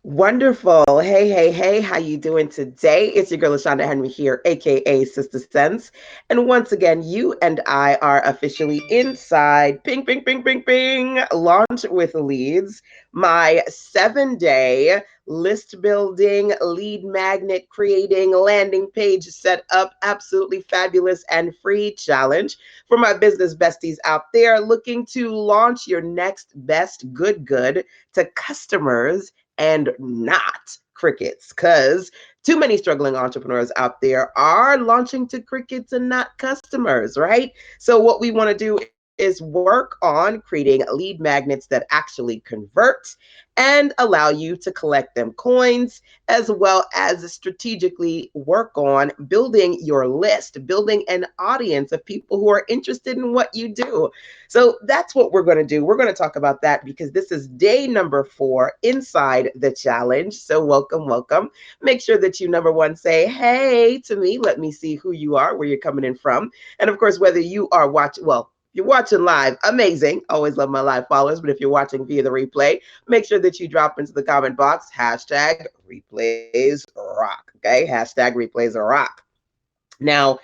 Wonderful. Hey, hey, hey, how you doing today? It's your girl LaShonda Henry here, aka Sister Sense. And once again, you and I are officially inside Ping Ping Ping Ping Ping Launch with Leads, my 7-day list building, lead magnet creating, landing page set up, absolutely fabulous and free challenge for my business besties out there looking to launch your next best good to customers and not crickets, because too many struggling entrepreneurs out there are launching to crickets and not customers, right? So what we want to do is work on creating lead magnets that actually convert and allow you to collect them coins, as well as strategically work on building your list, building an audience of people who are interested in what you do. So that's what we're going to do. We're going to talk about that because this is day number 4 inside the challenge. So welcome, welcome. Make sure that you, number one, say hey to me. Let me see who you are, where you're coming in from. And of course, whether you are watching, well, if you're watching live, amazing. Always love my live followers. But if you're watching via the replay, make sure that you drop into the comment box hashtag replays rock. Okay, hashtag replays rock. Now,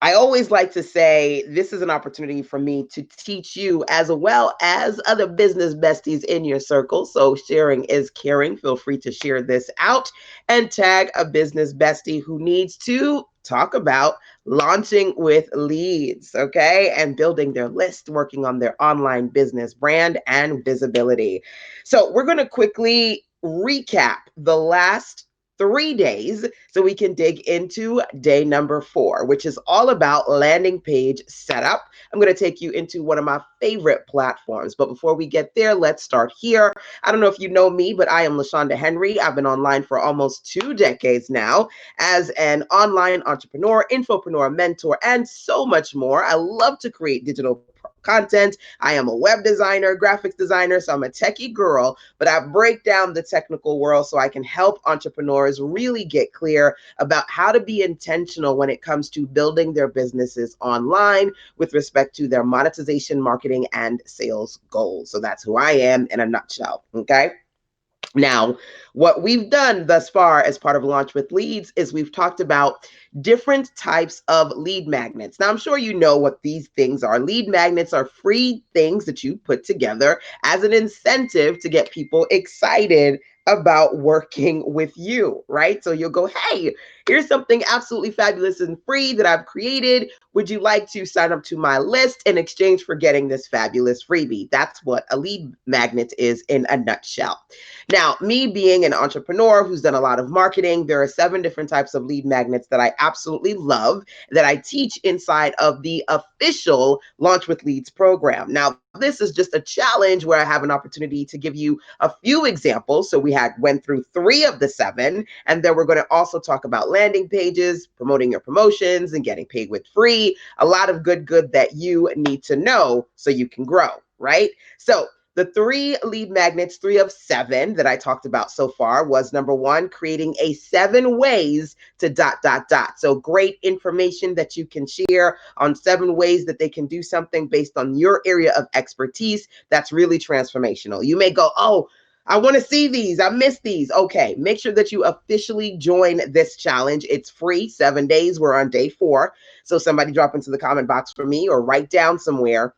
I always like to say this is an opportunity for me to teach you as well as other business besties in your circle. So sharing is caring. Feel free to share this out and tag a business bestie who needs to talk about launching with leads, okay? And building their list, working on their online business brand and visibility. So we're going to quickly recap the last 3 days so we can dig into day number 4, which is all about landing page setup. I'm going to take you into one of my favorite platforms. But before we get there, let's start here. I don't know if you know me, but I am LaShonda Henry. I've been online for almost 2 decades now as an online entrepreneur, infopreneur, mentor, and so much more. I love to create digital content. I am a web designer, graphics designer, so I'm a techie girl, but I break down the technical world so I can help entrepreneurs really get clear about how to be intentional when it comes to building their businesses online with respect to their monetization, marketing, and sales goals. So that's who I am in a nutshell. Okay. Now, what we've done thus far as part of Launch with Leads is we've talked about different types of lead magnets. Now, I'm sure you know what these things are. Lead magnets are free things that you put together as an incentive to get people excited about working with you, right? So you'll go, hey, here's something absolutely fabulous and free that I've created. Would you like to sign up to my list in exchange for getting this fabulous freebie? That's what a lead magnet is in a nutshell. Now, me being an entrepreneur who's done a lot of marketing, there are 7 different types of lead magnets that I absolutely love that I teach inside of the official Launch with Leads program. Now, this is just a challenge where I have an opportunity to give you a few examples. So we went through 3 of the 7, and then we're going to also talk about landing pages, promoting your promotions, and getting paid with free. A lot of good that you need to know so you can grow, right? So the 3 lead magnets, 3 of 7 that I talked about so far was number 1, creating a 7 ways to ... So great information that you can share on 7 ways that they can do something based on your area of expertise. That's really transformational. You may go, oh, I want to see these. I missed these. Okay, make sure that you officially join this challenge. It's free, 7 days. We're on day 4. So somebody drop into the comment box for me or write down somewhere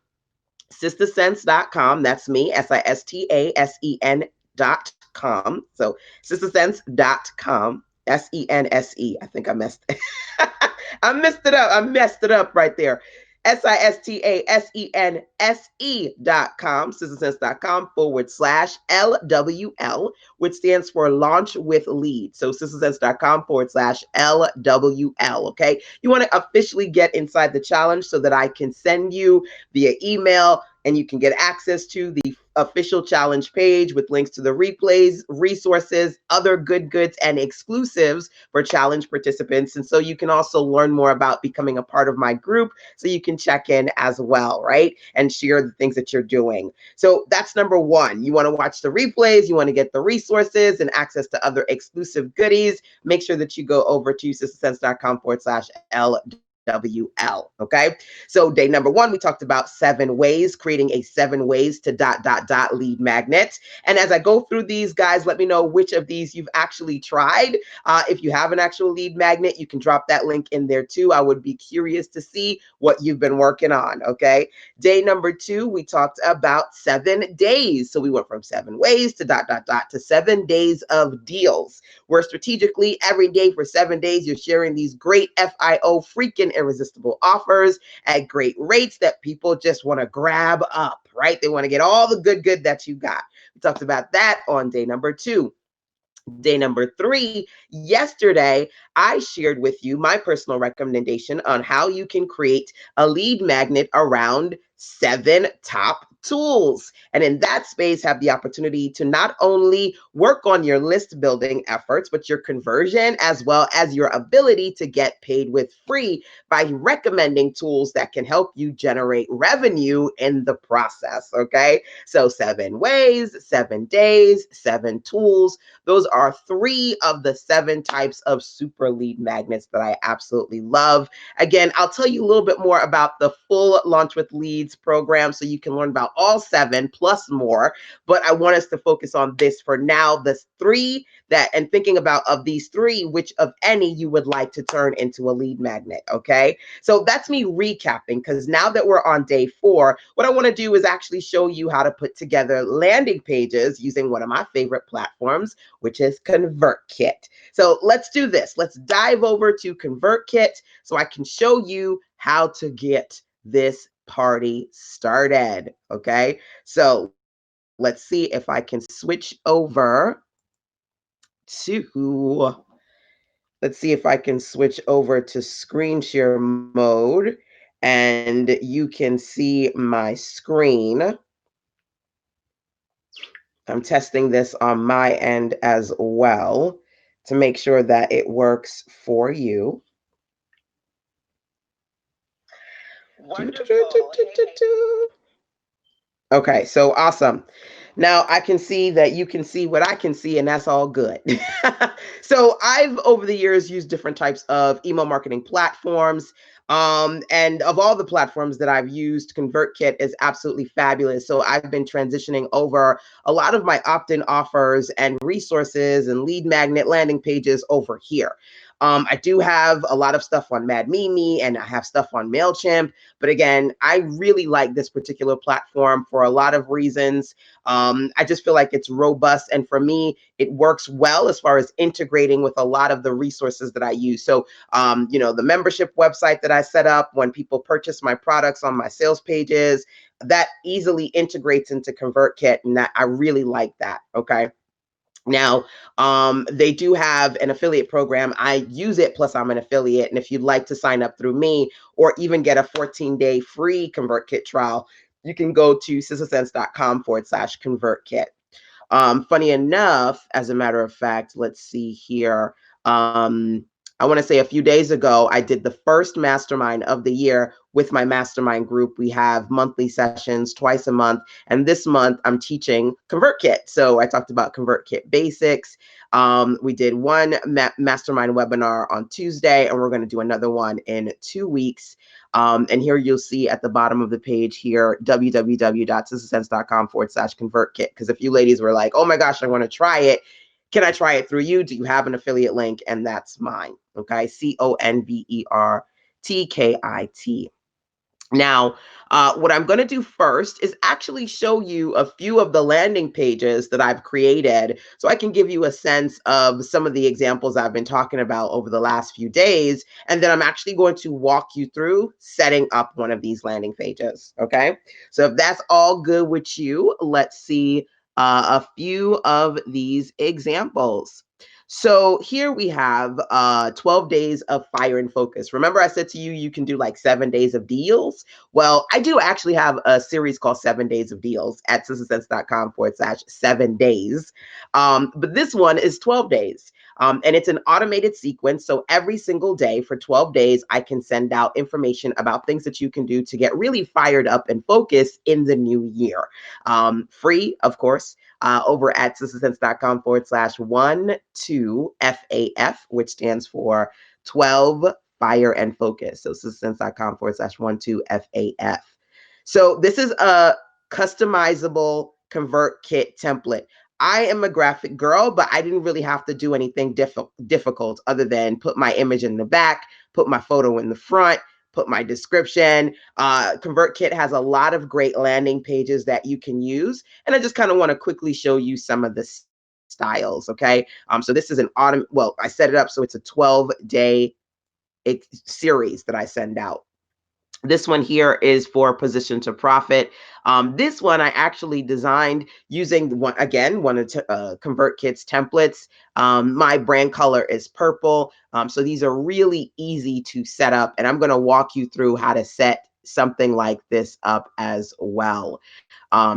sistasense.com. That's me, SISTASEN.com. So sistasense.com. SENSE. I think I messed I messed it up. I messed it up right there. SISTASENSE.com, sistasense.com/LWL, which stands for Launch with Lead. So sistasense.com/LWL. Okay. You want to officially get inside the challenge so that I can send you via email and you can get access to the official challenge page with links to the replays, resources, other goods, and exclusives for challenge participants. And so you can also learn more about becoming a part of my group so you can check in as well, right? And share the things that you're doing. So that's number 1. You want to watch the replays, you want to get the resources and access to other exclusive goodies. Make sure that you go over to sistasense.com/LWL. Okay. So day number one, we talked about 7 ways, creating a 7 ways to lead magnet. And as I go through these, guys, let me know which of these you've actually tried. If you have an actual lead magnet, you can drop that link in there too. I would be curious to see what you've been working on. Okay. Day number two, we talked about 7 days. So we went from 7 ways to to 7 days of deals, where strategically every day for 7 days, you're sharing these great FIO freaking irresistible offers at great rates that people just want to grab up, right? They want to get all the good that you got. We talked about that on day number two. Day number three, yesterday, I shared with you my personal recommendation on how you can create a lead magnet around 7 top tools. And in that space, have the opportunity to not only work on your list building efforts, but your conversion, as well as your ability to get paid with free by recommending tools that can help you generate revenue in the process. Okay. So 7 ways, 7 days, 7 tools. Those are 3 of the 7 types of super lead magnets that I absolutely love. Again, I'll tell you a little bit more about the full Launch with Leads program so you can learn about all 7 plus more. But I want us to focus on this for now, the 3 that, and thinking about of these 3, which of any you would like to turn into a lead magnet. Okay. So that's me recapping, because now that we're on day 4, what I want to do is actually show you how to put together landing pages using one of my favorite platforms, which is Convertkit. So let's do this. Let's dive over to Convertkit so I can show you how to get this party started. Okay. So let's see if I can switch over to, let's see if I can switch over to screen share mode and you can see my screen. I'm testing this on my end as well to make sure that it works for you. Okay, so awesome. Now I can see that you can see what I can see, and that's all good. So I've over the years used different types of email marketing platforms. And of all the platforms that I've used, ConvertKit is absolutely fabulous. So I've been transitioning over a lot of my opt-in offers and resources and lead magnet landing pages over here. I do have a lot of stuff on Mad Mimi and I have stuff on MailChimp. But again, I really like this particular platform for a lot of reasons. I just feel like it's robust. And for me, it works well as far as integrating with a lot of the resources that I use. So, the membership website that I set up when people purchase my products on my sales pages, that easily integrates into ConvertKit. And that I really like that. Okay. Now, they do have an affiliate program. I use it, plus I'm an affiliate. And if you'd like to sign up through me or even get a 14-day free ConvertKit trial, you can go to sistasense.com/ConvertKit. Funny enough, as a matter of fact, let's see here. I want to say a few days ago, I did the first mastermind of the year with my mastermind group. We have monthly sessions twice a month. And this month, I'm teaching ConvertKit. So I talked about ConvertKit basics. We did one mastermind webinar on Tuesday, and we're going to do another one in 2 weeks. And here you'll see at the bottom of the page here, www.sistasense.com/ConvertKit. Because if you ladies were like, oh my gosh, I want to try it. Can I try it through you? Do you have an affiliate link? And that's mine. Okay. Convertkit. Now, what I'm going to do first is actually show you a few of the landing pages that I've created so I can give you a sense of some of the examples I've been talking about over the last few days. And then I'm actually going to walk you through setting up one of these landing pages. Okay. So if that's all good with you, let's see a few of these examples. So here we have 12 days of fire and focus. Remember I said to you, you can do like 7 days of deals. Well, I do actually have a series called 7 Days of Deals at sistasense.com/7 days. But this one is 12 days. And it's an automated sequence. So every single day for 12 days, I can send out information about things that you can do to get really fired up and focused in the new year. Free, of course, over at sistasense.com/12FAF, which stands for 12 fire and focus. So sistasense.com/12FAF. So this is a customizable ConvertKit template. I am a graphic girl, but I didn't really have to do anything difficult other than put my image in the back, put my photo in the front, put my description. ConvertKit has a lot of great landing pages that you can use. And I just kind of want to quickly show you some of the styles, okay? So this is I set it up so it's a 12-day series that I send out. This one here is for position to profit. This one I actually designed using one of ConvertKit's templates. My brand color is purple. So these are really easy to set up, and I'm going to walk you through how to set something like this up as well.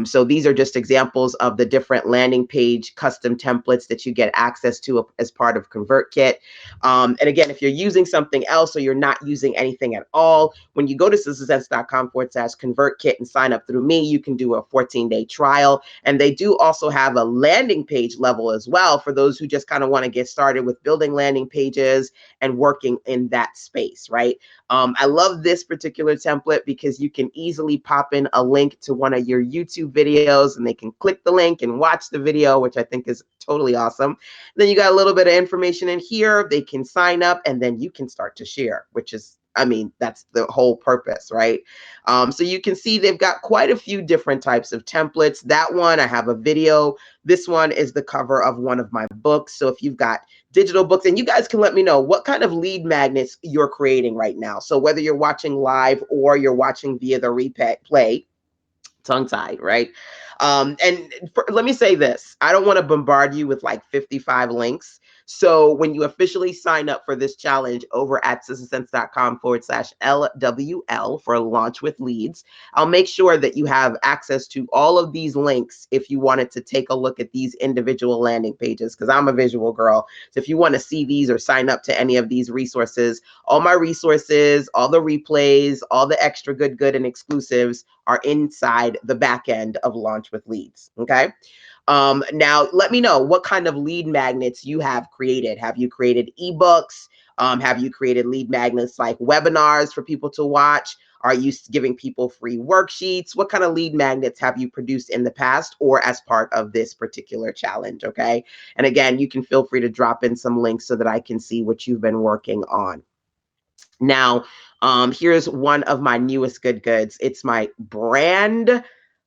So these are just examples of the different landing page custom templates that you get access to as part of ConvertKit. And again, if you're using something else or you're not using anything at all, when you go to sistasense.com/ConvertKit and sign up through me, you can do a 14-day trial. And they do also have a landing page level as well for those who just kind of want to get started with building landing pages and working in that space, right? I love this particular template because you can easily pop in a link to one of your YouTube videos and they can click the link and watch the video, which I think is totally awesome. Then you got a little bit of information in here. They can sign up and then you can start to share, which is, I mean, that's the whole purpose, right? So you can see they've got quite a few different types of templates. That one, I have a video. This one is the cover of one of my books. So if you've got digital books, and you guys can let me know what kind of lead magnets you're creating right now. So whether you're watching live or you're watching via the replay, tongue-tied, right? Let me say this. I don't want to bombard you with like 55 links. So when you officially sign up for this challenge over at sistasense.com/LWL for Launch with Leads, I'll make sure that you have access to all of these links if you wanted to take a look at these individual landing pages, because I'm a visual girl. So if you want to see these or sign up to any of these resources, all my resources, all the replays, all the extra good and exclusives are inside the back end of Launch with Leads, okay? Now, let me know what kind of lead magnets you have created. Have you created ebooks? Have you created lead magnets like webinars for people to watch? Are you giving people free worksheets? What kind of lead magnets have you produced in the past or as part of this particular challenge, okay? And again, you can feel free to drop in some links so that I can see what you've been working on. Now, here's one of my newest goods. It's my brand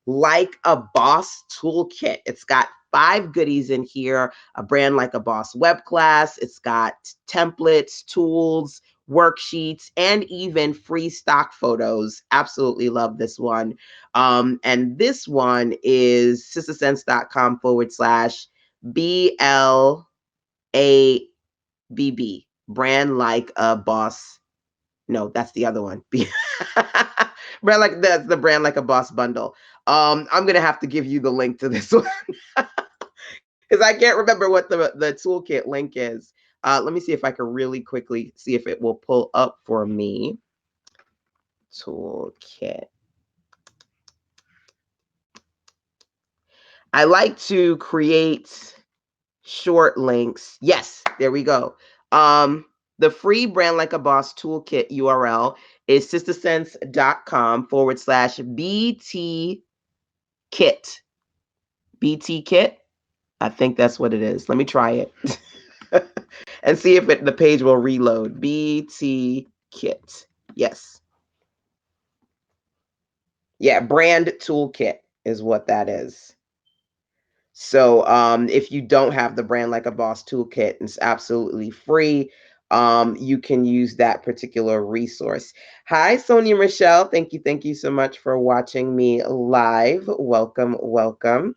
like a boss toolkit. It's got 5 goodies in here, a brand like a boss web class. It's got templates, tools, worksheets, and even free stock photos. Absolutely love this one. And this one is sistasense.com/BLABB, brand like a boss. No, that's the other one. Brand like that's the brand like a boss bundle. I'm gonna have to give you the link to this one because I can't remember what the toolkit link is. Let me see if I can really quickly see if it will pull up for me. Toolkit. I like to create short links. Yes, there we go. The free brand like a boss toolkit URL is sistasense.com/BT kit. BT kit. I think that's what it is. Let me try it and see if the page will reload. BT kit. Yes. Yeah, brand toolkit is what that is. So if you don't have the brand like a boss toolkit, it's absolutely free. You can use that particular resource. Hi, Sonia Michelle. Thank you so much for watching me live. Welcome.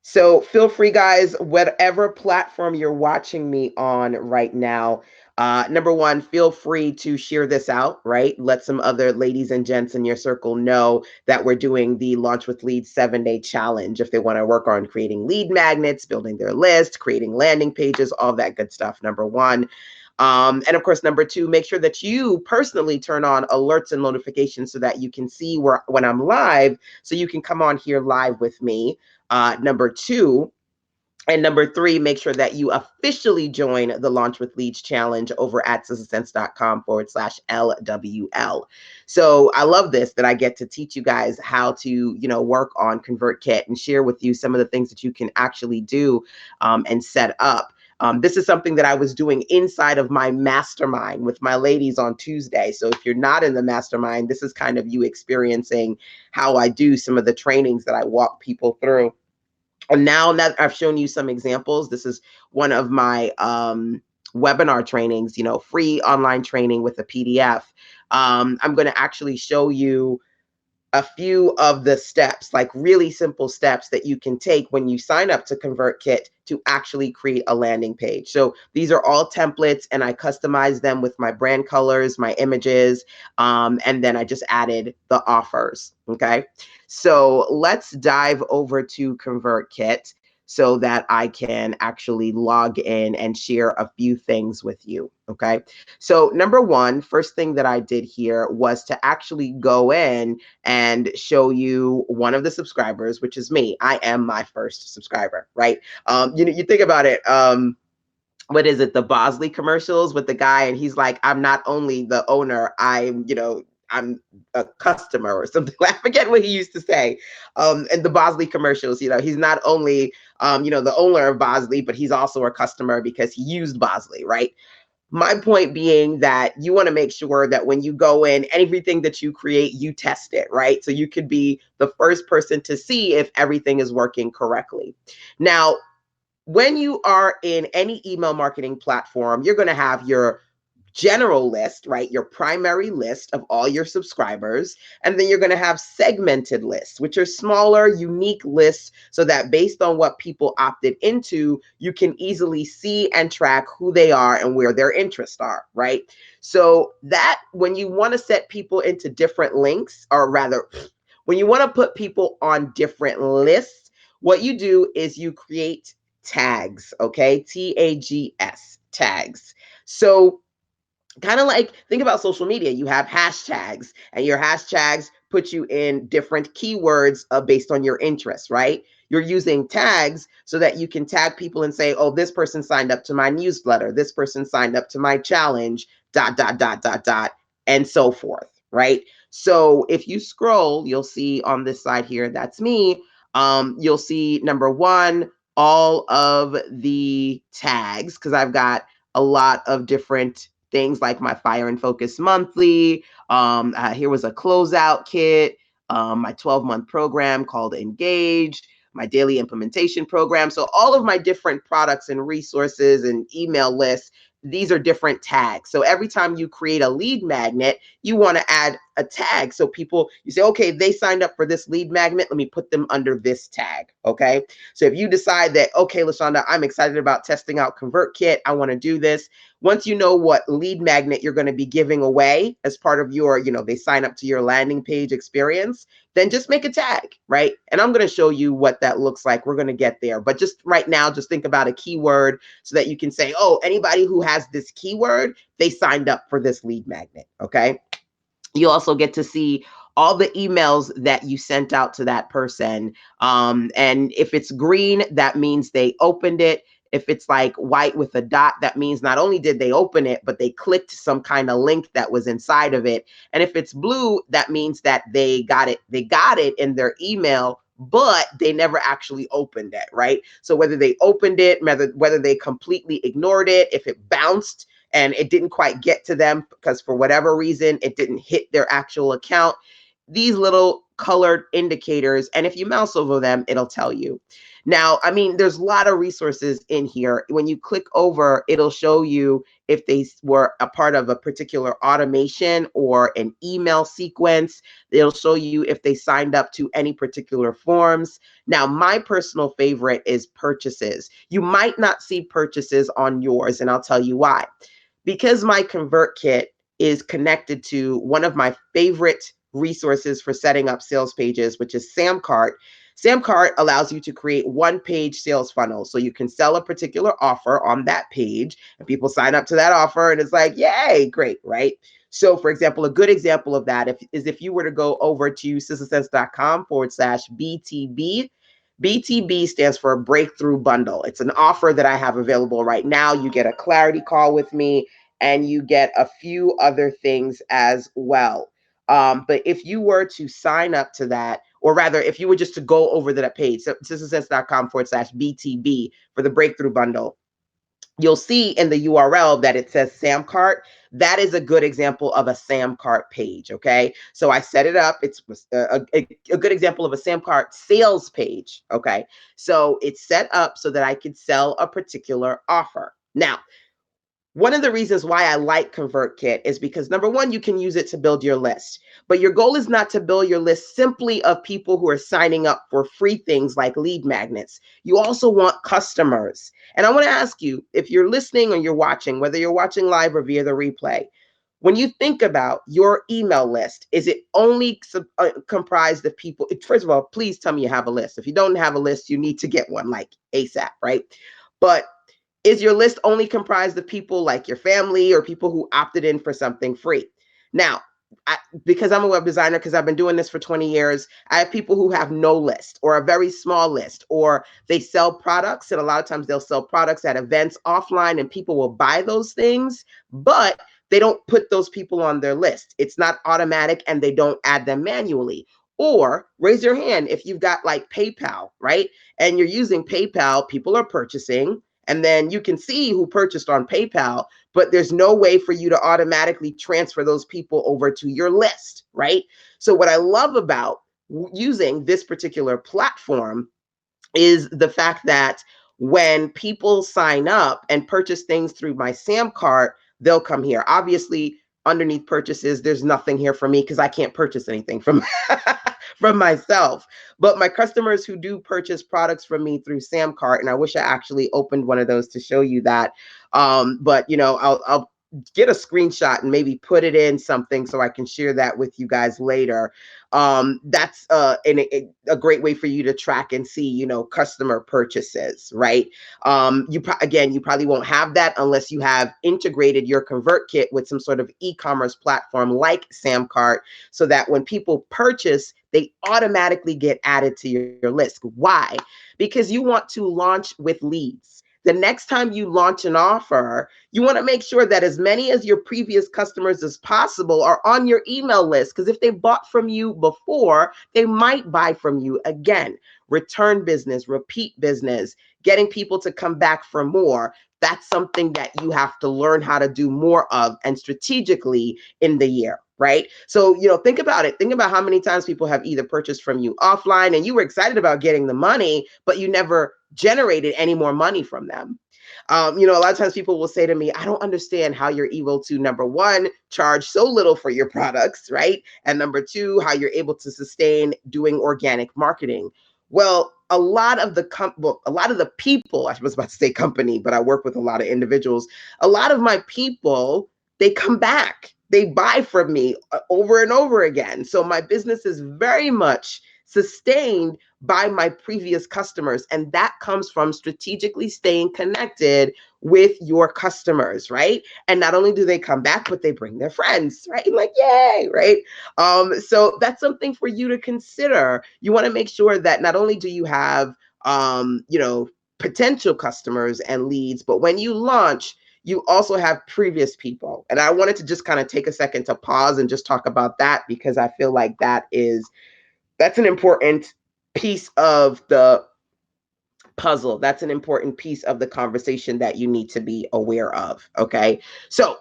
So feel free, guys, whatever platform you're watching me on right now, number one, feel free to share this out, right? Let some other ladies and gents in your circle know that we're doing the Launch with Leads 7-day challenge if they want to work on creating lead magnets, building their list, creating landing pages, all that good stuff, number one. And of course, number two, make sure that you personally turn on alerts and notifications so that you can see when I'm live, so you can come on here live with me. Number two, and number three, make sure that you officially join the Launch with Leads Challenge over at sistasense.com/LWL. So I love this, that I get to teach you guys how to, work on Convertkit and share with you some of the things that you can actually do and set up. This is something that I was doing inside of my mastermind with my ladies on Tuesday. So if you're not in the mastermind, this is kind of you experiencing how I do some of the trainings that I walk people through. And now that I've shown you some examples, this is one of my webinar trainings, free online training with a PDF. I'm going to actually show you a few of the steps, like really simple steps that you can take when you sign up to ConvertKit to actually create a landing page. So these are all templates, and I customize them with my brand colors, my images, and then I just added the offers. Okay, so let's dive over to ConvertKit so that I can actually log in and share a few things with you. Okay, so number one, first thing that I did here was to actually go in and show you one of the subscribers, which is me. I am my first subscriber, right? You think about it. What is it? The Bosley commercials with the guy, and he's like, "I'm not only the owner, I'm a customer," or something. I forget what he used to say. And the Bosley commercials, he's not only, the owner of Bosley, but he's also a customer because he used Bosley, right? My point being that you want to make sure that when you go in, everything that you create, you test it, right? So you could be the first person to see if everything is working correctly. Now, when you are in any email marketing platform, you're going to have your general list, right? Your primary list of all your subscribers. And then you're going to have segmented lists, which are smaller, unique lists, so that based on what people opted into, you can easily see and track who they are and where their interests are, right? So that when you want to set people into different links, or rather, when you want to put people on different lists, what you do is you create tags, okay? TAGS, tags. So kind of like, think about social media. You have hashtags, and your hashtags put you in different keywords based on your interests, right? You're using tags so that you can tag people and say, oh, this person signed up to my newsletter, this person signed up to my challenge, dot, dot, dot, dot, dot, and so forth, right? So if you scroll, you'll see on this side here, that's me. You'll see number one, all of the tags, because I've got a lot of different things like my Fire and Focus Monthly. Here was a closeout kit, my 12-month program called Engage, my daily implementation program. So all of my different products and resources and email lists, these are different tags. So every time you create a lead magnet, you want to add a tag. So people, you say, okay, they signed up for this lead magnet. Let me put them under this tag. Okay. So if you decide that, okay, LaShonda, I'm excited about testing out ConvertKit, I want to do this. Once you know what lead magnet you're going to be giving away as part of your, they sign up to your landing page experience, then just make a tag, right? And I'm going to show you what that looks like. We're going to get there. But just right now, just think about a keyword so that you can say, oh, anybody who has this keyword, they signed up for this lead magnet, okay? You also get to see all the emails that you sent out to that person. And if it's green, that means they opened it. If it's like white with a dot, that means not only did they open it, but they clicked some kind of link that was inside of it. And if it's blue, that means that they got it in their email, but they never actually opened it, right? So whether they opened it, whether they completely ignored it, if it bounced and it didn't quite get to them because for whatever reason, it didn't hit their actual account, these little colored indicators, and if you mouse over them, it'll tell you. Now, I mean, there's a lot of resources in here. When you click over, it'll show you if they were a part of a particular automation or an email sequence. It'll show you if they signed up to any particular forms. Now, my personal favorite is purchases. You might not see purchases on yours, and I'll tell you why. Because my ConvertKit is connected to one of my favorite resources for setting up sales pages, which is Samcart. Samcart allows you to create one-page sales funnel. So you can sell a particular offer on that page, and people sign up to that offer, and it's like, yay, great, right? So for example, a good example of that is if you were to go over to sistasense.com/BTB, BTB stands for Breakthrough Bundle. It's an offer that I have available right now. You get a clarity call with me and you get a few other things as well. But if you were to sign up to that, or rather, if you were just to go over to that page, sistersense.com/BTB for the Breakthrough Bundle, you'll see in the URL that it says Sam Cart. That is a good example of a Sam Cart page. Okay. So I set it up. It's a good example of a Sam Cart sales page. Okay. So it's set up so that I could sell a particular offer. Now, one of the reasons why I like ConvertKit is because number one, you can use it to build your list, but your goal is not to build your list simply of people who are signing up for free things like lead magnets. You also want customers. And I want to ask you, if you're listening or you're watching, whether you're watching live or via the replay, when you think about your email list, is it only comprised of people? First of all, please tell me you have a list. If you don't have a list, you need to get one like ASAP, right? But is your list only comprised of people like your family or people who opted in for something free? Now, because I'm a web designer, because I've been doing this for 20 years, I have people who have no list or a very small list, or they sell products. And a lot of times they'll sell products at events offline and people will buy those things, but they don't put those people on their list. It's not automatic and they don't add them manually. Or raise your hand if you've got like PayPal, right? And you're using PayPal, people are purchasing, and then you can see who purchased on PayPal, but there's no way for you to automatically transfer those people over to your list, right? So what I love about using this particular platform is the fact that when people sign up and purchase things through my Sam cart, they'll come here. Obviously, underneath purchases, there's nothing here for me because I can't purchase anything from from myself. But my customers who do purchase products from me through Sam cart, and I wish I actually opened one of those to show you that. But I'll get a screenshot and maybe put it in something so I can share that with you guys later. That's a great way for you to track and see, customer purchases, right? You probably won't have that unless you have integrated your ConvertKit with some sort of e-commerce platform like Samcart, so that when people purchase, they automatically get added to your list. Why? Because you want to launch with leads. The next time you launch an offer, you want to make sure that as many as your previous customers as possible are on your email list, because if they bought from you before, they might buy from you again. Return business, repeat business, getting people to come back for more. That's something that you have to learn how to do more of, and strategically in the year, right? So, think about it. Think about how many times people have either purchased from you offline and you were excited about getting the money, but you never generated any more money from them. A lot of times people will say to me, I don't understand how you're able to, number one, charge so little for your products, right? And number two, how you're able to sustain doing organic marketing. Well, a lot of the people, I was about to say company, but I work with a lot of individuals. A lot of my people, they come back. They buy from me over and over again. So my business is very much sustained by my previous customers. And that comes from strategically staying connected with your customers, right? And not only do they come back, but they bring their friends, right? Like, yay, right? So that's something for you to consider. You want to make sure that not only do you have, potential customers and leads, but when you launch, you also have previous people. And I wanted to just kind of take a second to pause and just talk about that, because I feel like that's an important piece of the puzzle. That's an important piece of the conversation that you need to be aware of. Okay. So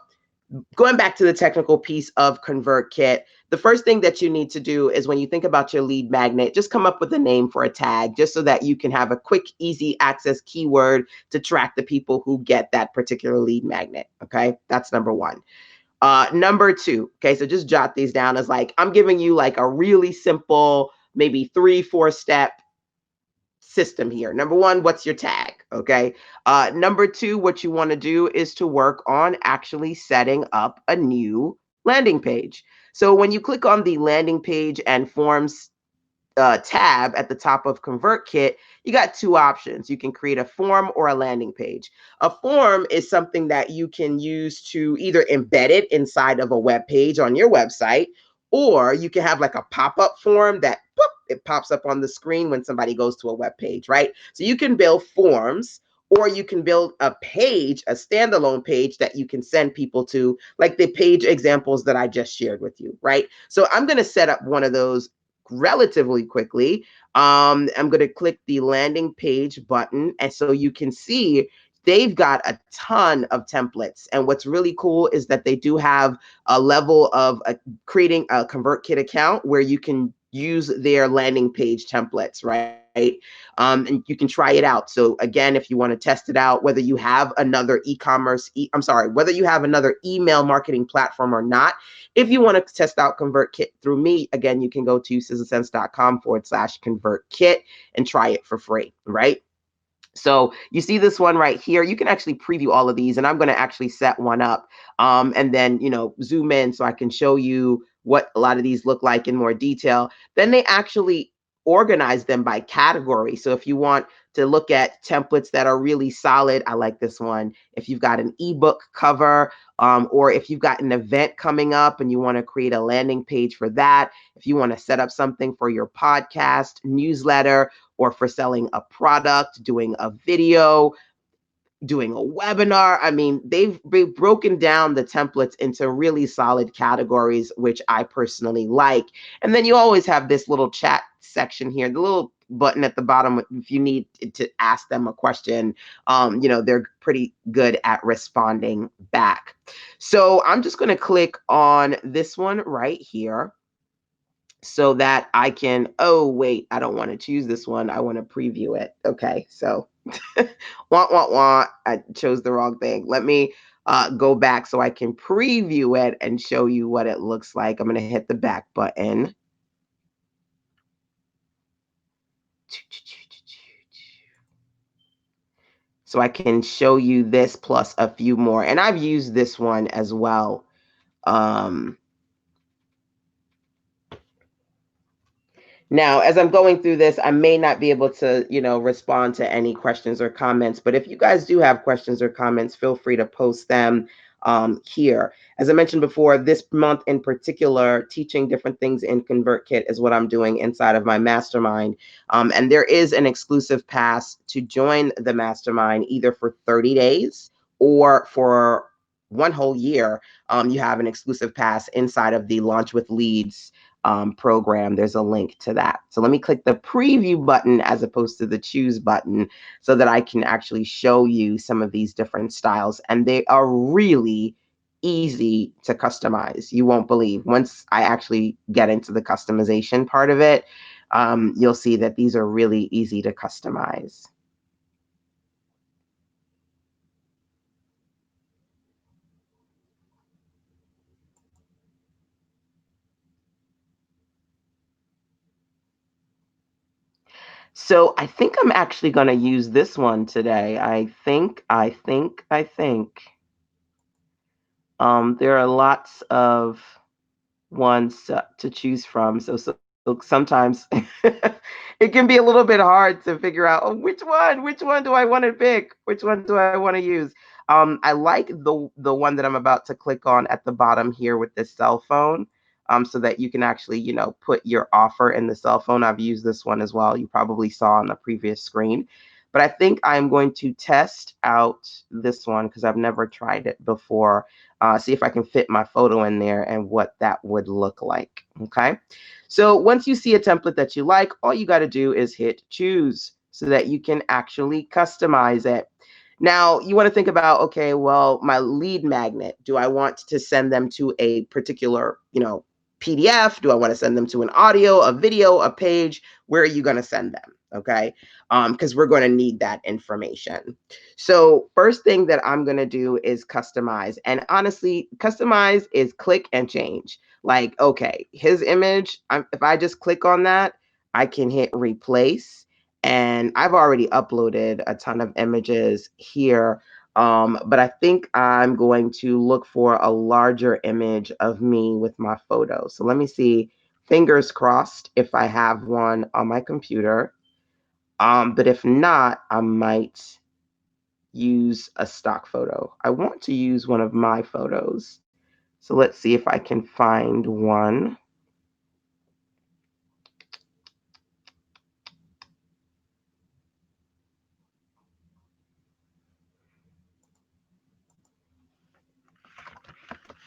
going back to the technical piece of ConvertKit, the first thing that you need to do is, when you think about your lead magnet, just come up with a name for a tag, just so that you can have a quick, easy access keyword to track the people who get that particular lead magnet. Okay. That's number one. Number two, okay, so just jot these down as like, I'm giving you like a really simple, maybe 3-4 step system here. Number one, what's your tag? Okay. Number two, what you want to do is to work on actually setting up a new landing page. So when you click on the landing page and forms tab at the top of ConvertKit, you got two options. You can create a form or a landing page. A form is something that you can use to either embed it inside of a web page on your website, or you can have like a pop-up form that it pops up on the screen when somebody goes to a web page, right? So you can build forms, or you can build a page, a standalone page that you can send people to, like the page examples that I just shared with you, right? So I'm going to set up one of those relatively quickly. I'm going to click the landing page button, and so you can see they've got a ton of templates. And what's really cool is that they do have a level of creating a Convertkit account where you can use their landing page templates, right? And you can try it out. So again, if you want to test it out, whether you have another whether you have another email marketing platform or not, if you want to test out ConvertKit through me, again, you can go to sizzlesense.com/ConvertKit and try it for free, right? So you see this one right here. You can actually preview all of these, and I'm going to actually set one up, and then zoom in so I can show you what a lot of these look like in more detail. Then they actually organize them by category. So if you want to look at templates that are really solid, I like this one. If you've got an ebook cover, or if you've got an event coming up and you want to create a landing page for that, if you want to set up something for your podcast, newsletter, or for selling a product, doing a video, doing a webinar. I mean, they've broken down the templates into really solid categories, which I personally like. And then you always have this little chat section here, the little button at the bottom if you need to ask them a question. They're pretty good at responding back. So I'm just going to click on this one right here, so that I can, oh, wait, I don't want to choose this one. I want to preview it. Okay, so I chose the wrong thing. Let me go back so I can preview it and show you what it looks like. I'm going to hit the back button. So I can show you this plus a few more. And I've used this one as well. Now, as I'm going through this, I may not be able to, respond to any questions or comments, but if you guys do have questions or comments, feel free to post them here. As I mentioned before, this month in particular, teaching different things in ConvertKit is what I'm doing inside of my mastermind. And there is an exclusive pass to join the mastermind either for 30 days or for one whole year. You have an exclusive pass inside of the Launch with Leads program. There's a link to that. So let me click the preview button as opposed to the choose button so that I can actually show you some of these different styles. And they are really easy to customize. You won't believe. Once I actually get into the customization part of it, you'll see that these are really easy to customize. So I think I'm actually going to use this one today. I think. There are lots of ones to choose from. So sometimes it can be a little bit hard to figure out, oh, which one do I want to pick? Which one do I want to use? I like the one that I'm about to click on at the bottom here with this cell phone, so that you can actually, put your offer in the cell phone. I've used this one as well. You probably saw on the previous screen. But I think I'm going to test out this one because I've never tried it before. See if I can fit my photo in there and what that would look like. Okay. So once you see a template that you like, all you got to do is hit choose so that you can actually customize it. Now you want to think about, okay, well, my lead magnet, do I want to send them to a particular, PDF? Do I want to send them to an audio, a video, a page? Where are you going to send them? Okay. Because we're going to need that information. So first thing that I'm going to do is customize. And honestly, customize is click and change. Like, okay, his image, if I just click on that, I can hit replace. And I've already uploaded a ton of images here. But I think I'm going to look for a larger image of me with my photo. So let me see, fingers crossed if I have one on my computer. But if not, I might use a stock photo. I want to use one of my photos. So let's see if I can find one.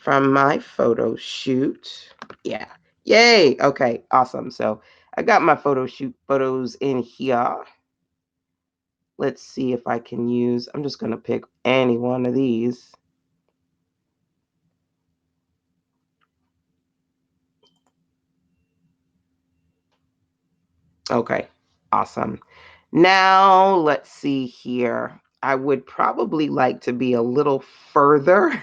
from my photo shoot. Yeah. Yay. Okay. Awesome. So I got my photo shoot photos in here. Let's see if I can use, I'm just going to pick any one of these. Okay. Awesome. Now let's see here. I would probably like to be a little further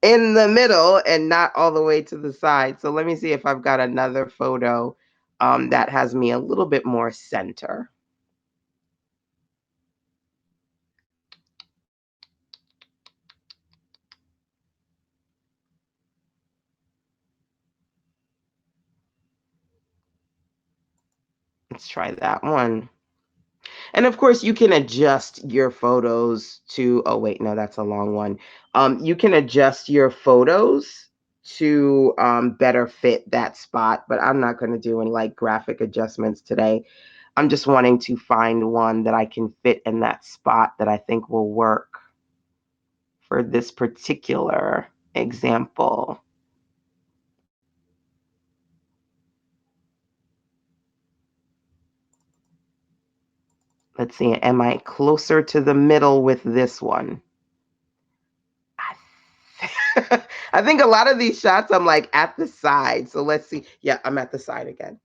in the middle and not all the way to the side. So let me see if I've got another photo that has me a little bit more center. Let's try that one. And of course, you can adjust your photos to, oh, wait, no, that's a long one. You can adjust your photos to better fit that spot, but I'm not going to do any like graphic adjustments today. I'm just wanting to find one that I can fit in that spot that I think will work for this particular example. Let's see, am I closer to the middle with this one? I think a lot of these shots I'm like at the side. So let's see. Yeah, I'm at the side again.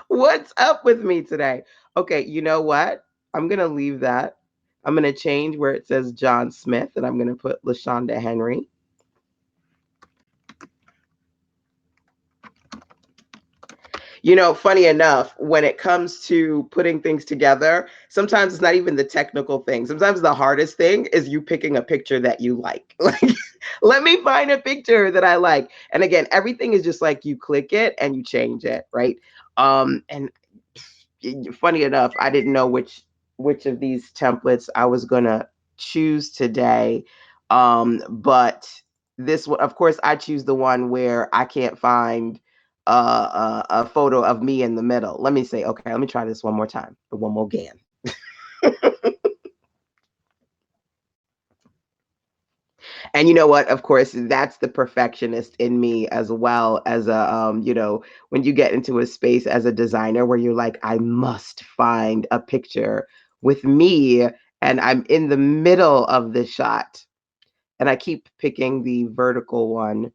What's up with me today? Okay, you know what? I'm going to leave that. I'm going to change where it says John Smith and I'm going to put LaShonda Henry. You know, funny enough, when it comes to putting things together, sometimes it's not even the technical thing. Sometimes the hardest thing is you picking a picture that you like. Like, let me find a picture that I like. And again, everything is just like you click it and you change it, right? And funny enough, I didn't know which of these templates I was gonna choose today. But this one, of course, I choose the one where I can't find a photo of me in the middle. Let me say, okay, let me try this one more time, one more again. And you know what? Of course, that's the perfectionist in me as well as a, when you get into a space as a designer where you're like, I must find a picture with me and I'm in the middle of the shot. And I keep picking the vertical one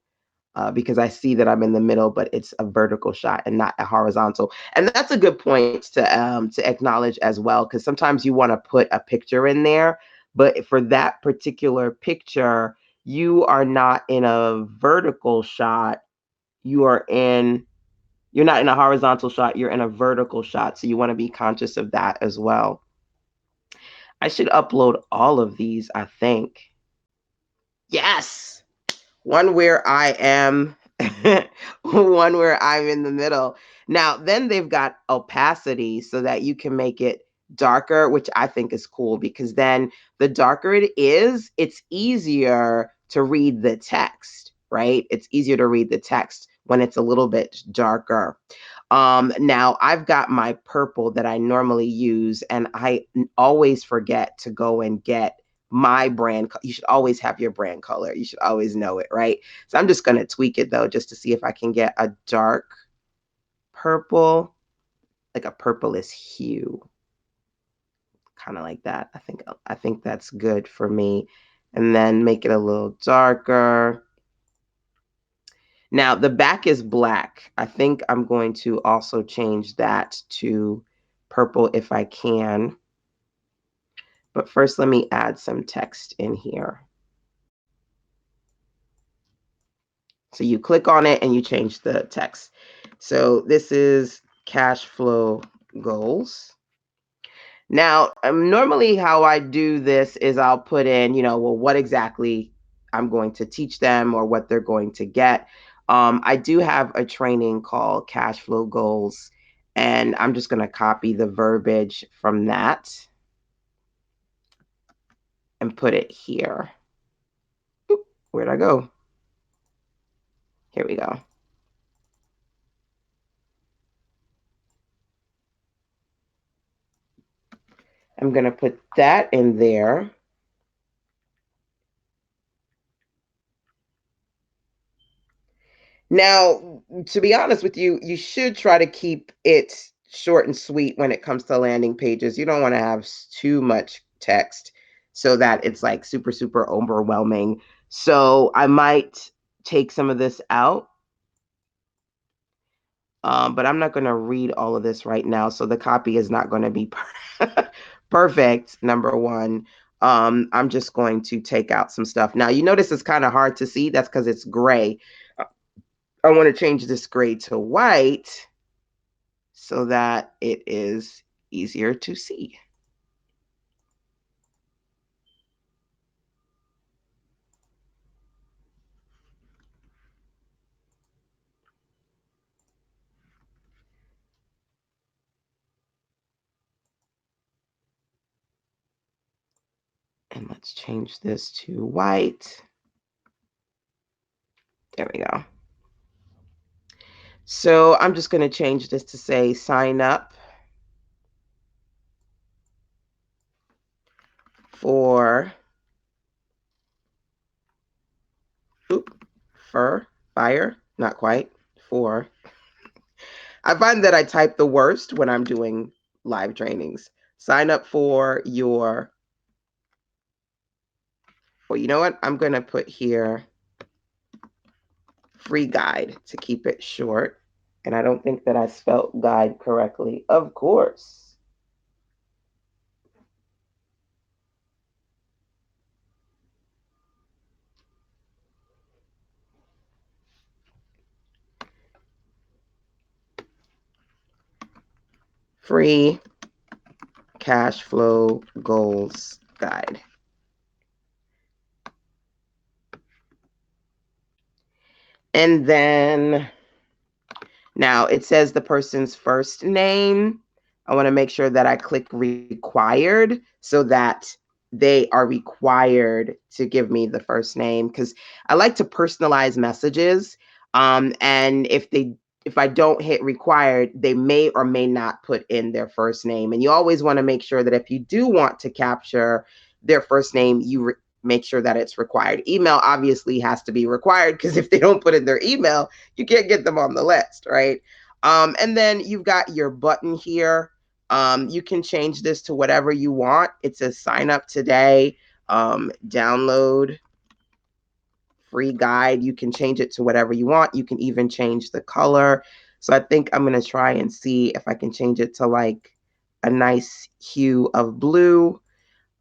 because I see that I'm in the middle, but it's a vertical shot and not a horizontal. And that's a good point to acknowledge as well, because sometimes you want to put a picture in there, but for that particular picture, you are not in a vertical shot. You are in. You're not in a horizontal shot. You're in a vertical shot. So you want to be conscious of that as well. I should upload all of these, I think. Yes. One where I am, one where I'm in the middle. Now, then they've got opacity so that you can make it darker, which I think is cool because then the darker it is, it's easier to read the text, right? It's easier to read the text when it's a little bit darker. Now I've got my purple that I normally use, and I always forget to go and get my brand. You should always have your brand color. You should always know it, right? So I'm just going to tweak it though, just to see if I can get a dark purple, like a purplish hue, kind of like that. I think that's good for me. And then make it a little darker. Now the back is black. I think I'm going to also change that to purple if I can. But first, let me add some text in here. So you click on it and you change the text. So this is cash flow goals. Now, normally how I do this is I'll put in, well, what exactly I'm going to teach them or what they're going to get. I do have a training called Cash Flow Goals, and I'm just going to copy the verbiage from that and put it here. Oop, where'd I go? Here we go. I'm going to put that in there. Now, to be honest with you, you should try to keep it short and sweet when it comes to landing pages. You don't want to have too much text so that it's like super, super overwhelming. So I might take some of this out, but I'm not going to read all of this right now. So the copy is not going to be perfect, number one. I'm just going to take out some stuff. Now, you notice it's kind of hard to see. That's because it's gray. I want to change this gray to white so that it is easier to see. And let's change this to white. There we go. So I'm just going to change this to say sign up for fur fire, not quite for. I find that I type the worst when I'm doing live trainings. Sign up for your, well, you know what? I'm going to put here free guide to keep it short. And I don't think that I spelled guide correctly, of course. Free cash flow goals guide. And then now it says the person's first name. I want to make sure that I click required so that they are required to give me the first name, because I like to personalize messages. And if I don't hit required, they may or may not put in their first name. And you always want to make sure that if you do want to capture their first name, you make sure that it's required. Email obviously has to be required, because if they don't put in their email, you can't get them on the list, right? And then you've got your button here. You can change this to whatever you want. It says sign up today, download free guide. You can change it to whatever you want. You can even change the color. So I think I'm going to try and see if I can change it to like a nice hue of blue.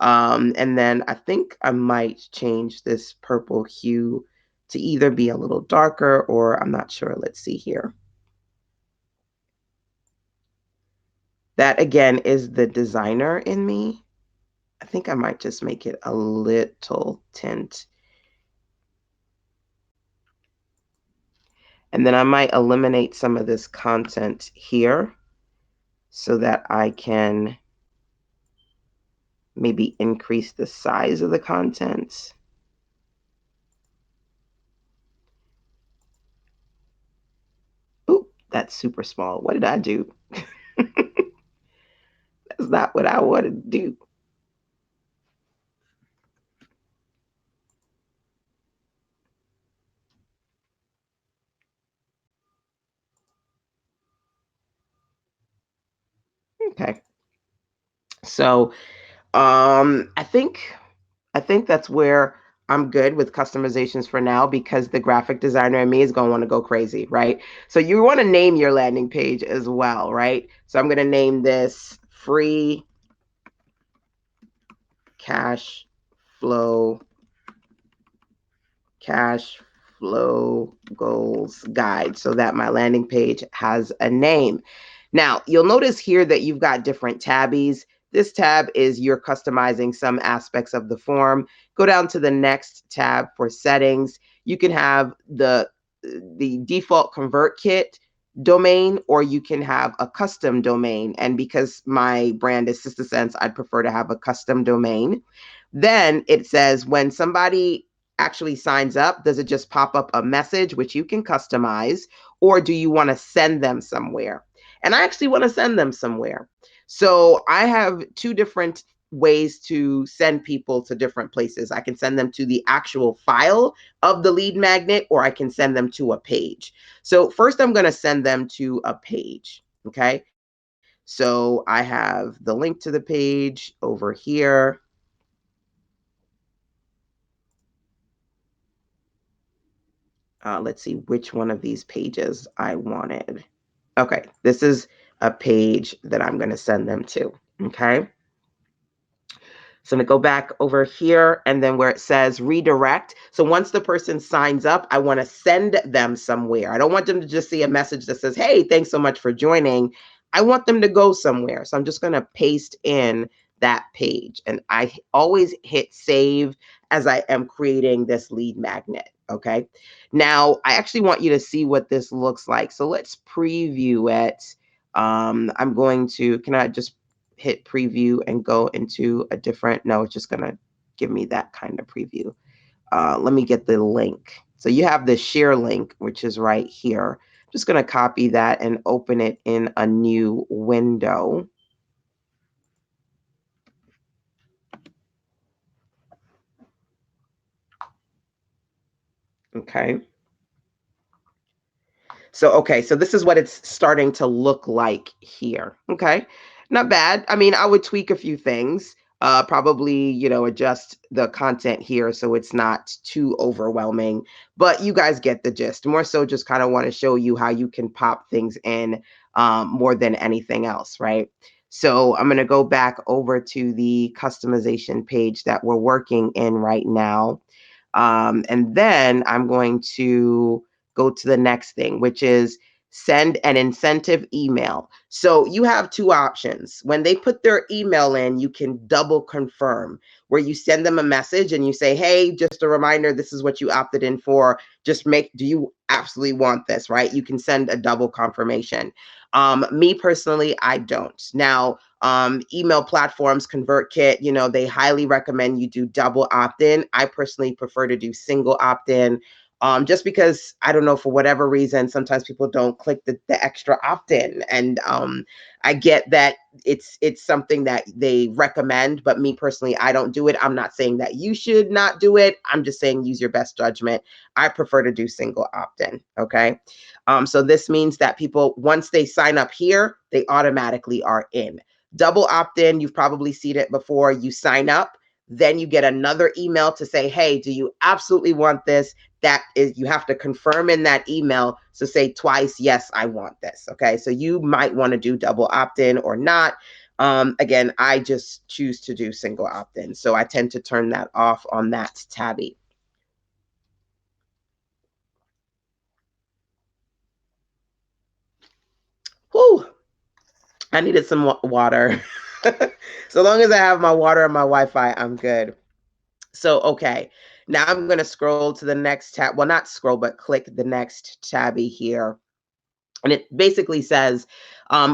And then I think I might change this purple hue to either be a little darker, or I'm not sure. Let's see here. That again is the designer in me. I think I might just make it a little tint. And then I might eliminate some of this content here so that I can maybe increase the size of the content. Ooh, that's super small. What did I do? That's not what I wanted to do. Okay. So I think that's where I'm good with customizations for now, because the graphic designer in me is going to want to go crazy, right? So you want to name your landing page as well, right? So I'm going to name this free cash flow cash flow goals guide, so that my landing page has a name. Now, you'll notice here that you've got different tabbies. This tab is you're customizing some aspects of the form. Go down to the next tab for settings. You can have the default Convertkit domain, or you can have a custom domain. And because my brand is Sister Sense, I'd prefer to have a custom domain. Then it says when somebody actually signs up, does it just pop up a message, which you can customize, or do you want to send them somewhere? And I actually want to send them somewhere. So I have two different ways to send people to different places. I can send them to the actual file of the lead magnet, or I can send them to a page. So first I'm going to send them to a page. Okay. So I have the link to the page over here. Let's see which one of these pages I wanted. Okay, this is a page that I'm going to send them to. Okay. So I'm going to go back over here and then where it says redirect. So once the person signs up, I want to send them somewhere. I don't want them to just see a message that says, hey, thanks so much for joining. I want them to go somewhere. So I'm just going to paste in that page. And I always hit save as I am creating this lead magnet. Okay. Now I actually want you to see what this looks like. So let's preview it. I'm going to, can I just hit preview and go into a different, no, it's just going to give me that kind of preview. Let me get the link. So you have the share link, which is right here. I'm just going to copy that and open it in a new window. Okay. So, okay, so this is what it's starting to look like here. Okay, not bad. I mean, I would tweak a few things, probably, adjust the content here so it's not too overwhelming, but you guys get the gist. More so just kind of want to show you how you can pop things in more than anything else, right? So I'm going to go back over to the customization page that we're working in right now. And then I'm going to go to the next thing, which is send an incentive email. So you have two options. When they put their email in, you can double confirm, where you send them a message and you say, hey, just a reminder, this is what you opted in for. Just do you absolutely want this, right? You can send a double confirmation. Me personally, I don't. Now, email platforms, Convertkit, they highly recommend you do double opt-in. I personally prefer to do single opt-in, just because I don't know, for whatever reason, sometimes people don't click the extra opt-in. And I get that it's something that they recommend, but me personally, I don't do it. I'm not saying that you should not do it. I'm just saying use your best judgment. I prefer to do single opt-in. Okay. So this means that people, once they sign up here, they automatically are in. Double opt-in, you've probably seen it before. You sign up, then you get another email to say, hey, do you absolutely want this? That is, you have to confirm in that email. So say twice, yes, I want this. Okay. So you might want to do double opt-in or not. Again, I just choose to do single opt-in. So I tend to turn that off on that tabby. Whew, I needed some water. So long as I have my water and my Wi-Fi, I'm good. So, okay, now I'm going to scroll to the next tab. Well, not scroll, but click the next tabby here. And it basically says,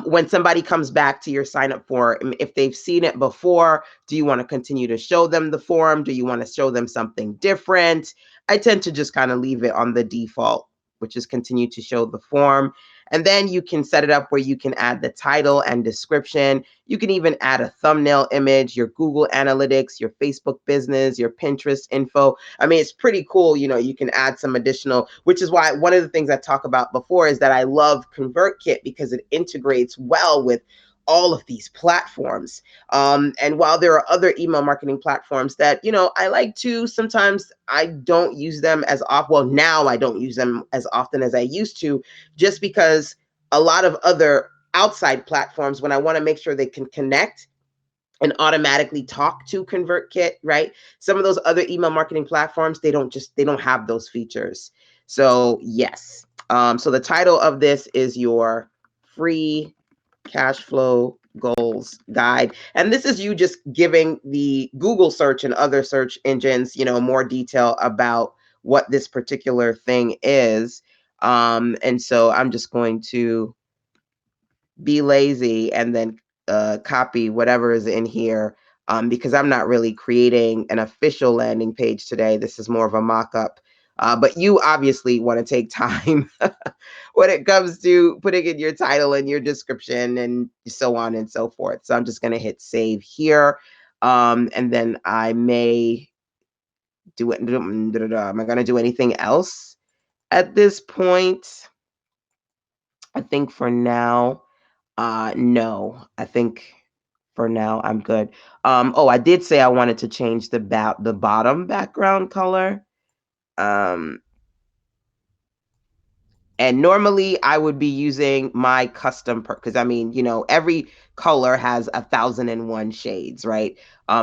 when somebody comes back to your sign up form, if they've seen it before, do you want to continue to show them the form? Do you want to show them something different? I tend to just kind of leave it on the default, which is continue to show the form. And then you can set it up where you can add the title and description. You can even add a thumbnail image, your Google Analytics, your Facebook business, your Pinterest info. I mean, it's pretty cool. You can add some additional, which is why one of the things I talked about before is that I love Convertkit because it integrates well with all of these platforms. And while there are other email marketing platforms that, I like to, sometimes I don't use them as often. Well, now I don't use them as often as I used to, just because a lot of other outside platforms, when I want to make sure they can connect and automatically talk to ConvertKit, right? Some of those other email marketing platforms, they don't have those features. So yes. So the title of this is your free cash flow goals guide. And this is you just giving the Google search and other search engines, more detail about what this particular thing is. And so I'm just going to be lazy and then copy whatever is in here, because I'm not really creating an official landing page today. This is more of a mock-up. But you obviously want to take time when it comes to putting in your title and your description and so on and so forth. So I'm just going to hit save here. And then I may do it. Am I going to do anything else at this point? I think for now, no. I think for now I'm good. Oh, I did say I wanted to change the bottom background color. Um, And normally I would be using my custom because I mean, every color has 1,001 shades, right?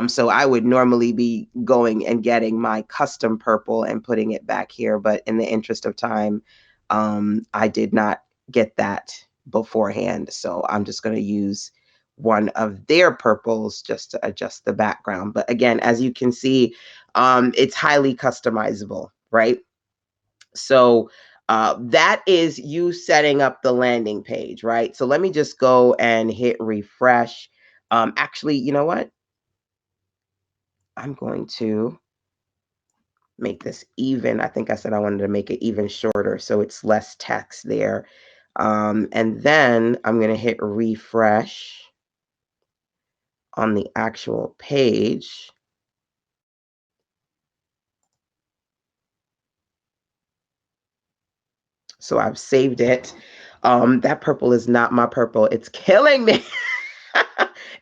So I would normally be going and getting my custom purple and putting it back here, but in the interest of time, I did not get that beforehand. So I'm just going to use one of their purples just to adjust the background. But again, as you can see, it's highly customizable, right? So that is you setting up the landing page, right? So let me just go and hit refresh. Actually, you know what? I'm going to make this even. I think I said I wanted to make it even shorter so it's less text there. And then I'm going to hit refresh on the actual page. So I've saved it. That purple is not my purple. It's killing me.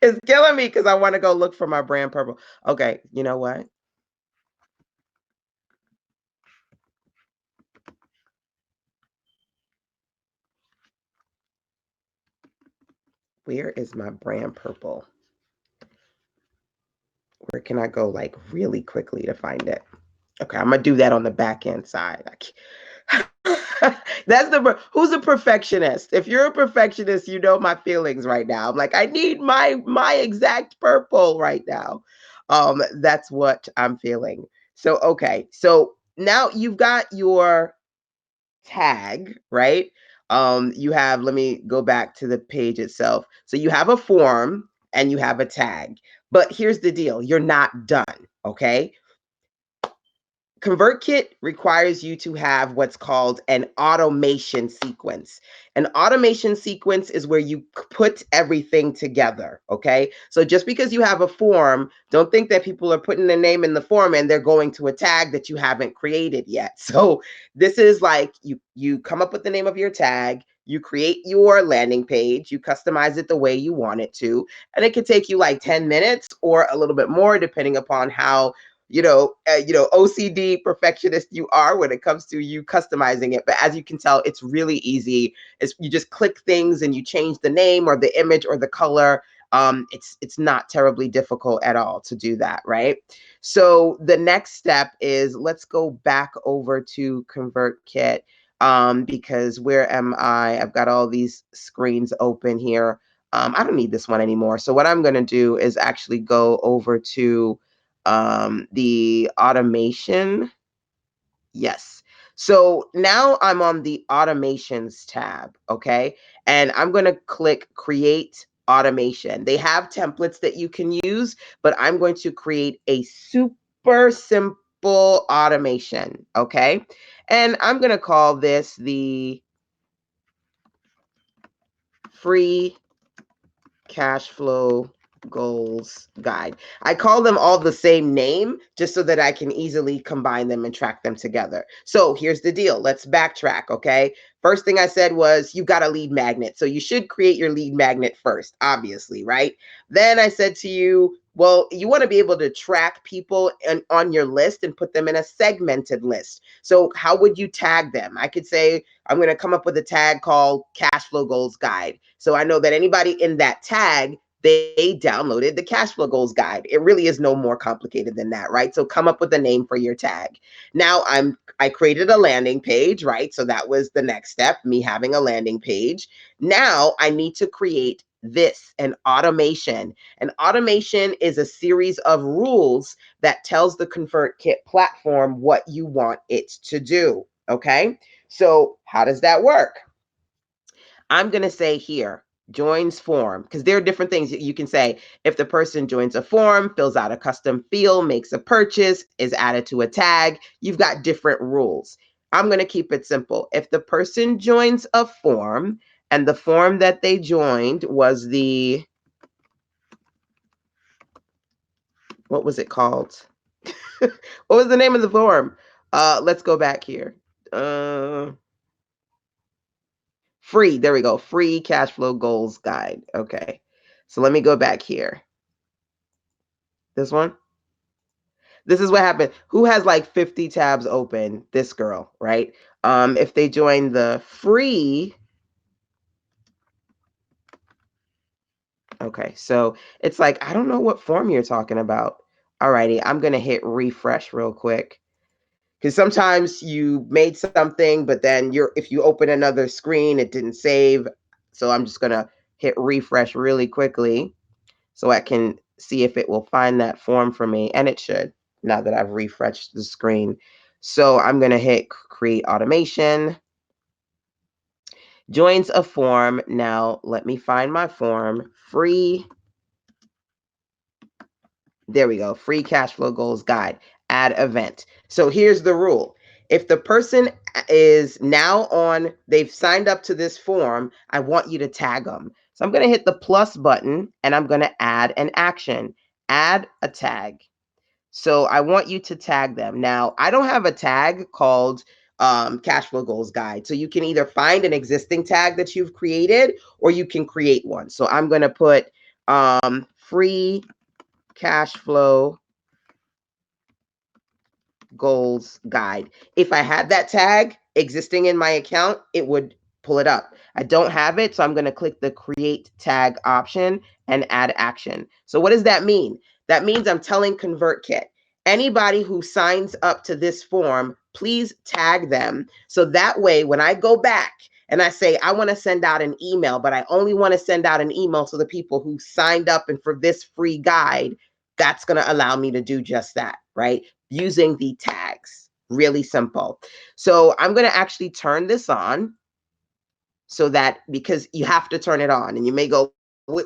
It's killing me because I want to go look for my brand purple. Okay, you know what? Where is my brand purple? Where can I go like really quickly to find it? Okay, I'm gonna do that on the back end side. That's who's a perfectionist? If you're a perfectionist, you know my feelings right now. I'm like, I need my exact purple right now. That's what I'm feeling. So okay, so now you've got your tag, right? You have, let me go back to the page itself. So you have a form and you have a tag. But here's the deal, you're not done, okay? Convertkit requires you to have what's called an automation sequence. An automation sequence is where you put everything together, okay? So just because you have a form, don't think that people are putting their name in the form and they're going to a tag that you haven't created yet. So this is like you come up with the name of your tag, you create your landing page, you customize it the way you want it to, and it can take you like 10 minutes or a little bit more depending upon how OCD perfectionist you are when it comes to you customizing it. But as you can tell, it's really easy. You just click things and you change the name or the image or the color. It's not terribly difficult at all to do that, right? So the next step is let's go back over to ConvertKit because where am I? I've got all these screens open here. I don't need this one anymore. So what I'm going to do is actually go over to the automation. Yes. So now I'm on the automations tab. Okay. And I'm going to click create automation. They have templates that you can use, but I'm going to create a super simple automation. Okay. And I'm going to call this the free cash flow goals guide. I call them all the same name just so that I can easily combine them and track them together. So here's the deal. Let's backtrack, okay? First thing I said was you got a lead magnet. So you should create your lead magnet first, obviously, right? Then I said to you, well, you want to be able to track people on your list and put them in a segmented list. So how would you tag them? I could say, I'm going to come up with a tag called cash flow goals guide. So I know that anybody in that tag, they downloaded the cash flow goals guide. It really is no more complicated than that, right? So come up with a name for your tag. Now I created a landing page, right? So that was the next step, me having a landing page. Now I need to create this, an automation. An automation is a series of rules that tells the ConvertKit platform what you want it to do, okay? So how does that work? I'm going to say here, joins form, because there are different things that you can say. If the person joins a form, fills out a custom field, makes a purchase, is added to a tag, you've got different rules. I'm going to keep it simple. If the person joins a form and the form that they joined was the What was it called? What was the name of the form? Let's go back here. Free. There we go. Free cash flow goals guide. Okay. So let me go back here. This one. This is what happened. Who has like 50 tabs open? This girl, right? If they join the free. Okay, so it's like, I don't know what form you're talking about. Alrighty, I'm gonna hit refresh real quick. Because sometimes you made something, but then if you open another screen, it didn't save. So I'm just gonna hit refresh really quickly so I can see if it will find that form for me. And it should, now that I've refreshed the screen. So I'm gonna hit create automation. Joins a form. Now let me find my form. Free. There we go. Free cash flow goals guide. Add event. So here's the rule. If the person is now on, they've signed up to this form, I want you to tag them. So I'm going to hit the plus button and I'm going to add an action. Add a tag. So I want you to tag them. Now, I don't have a tag called cash flow goals guide. So you can either find an existing tag that you've created or you can create one. So I'm going to put free cash flow goals guide. If I had that tag existing in my account, it would pull it up. I don't have it, so I'm going to click the create tag option and add action. So what does that mean? That means I'm telling Convertkit, anybody who signs up to this form, please tag them. So that way, when I go back and I say, I want to send out an email, but I only want to send out an email to the people who signed up and for this free guide, that's going to allow me to do just that, right? Using the tags. Really simple. So I'm going to actually turn this on so that, because you have to turn it on and you may go, wait,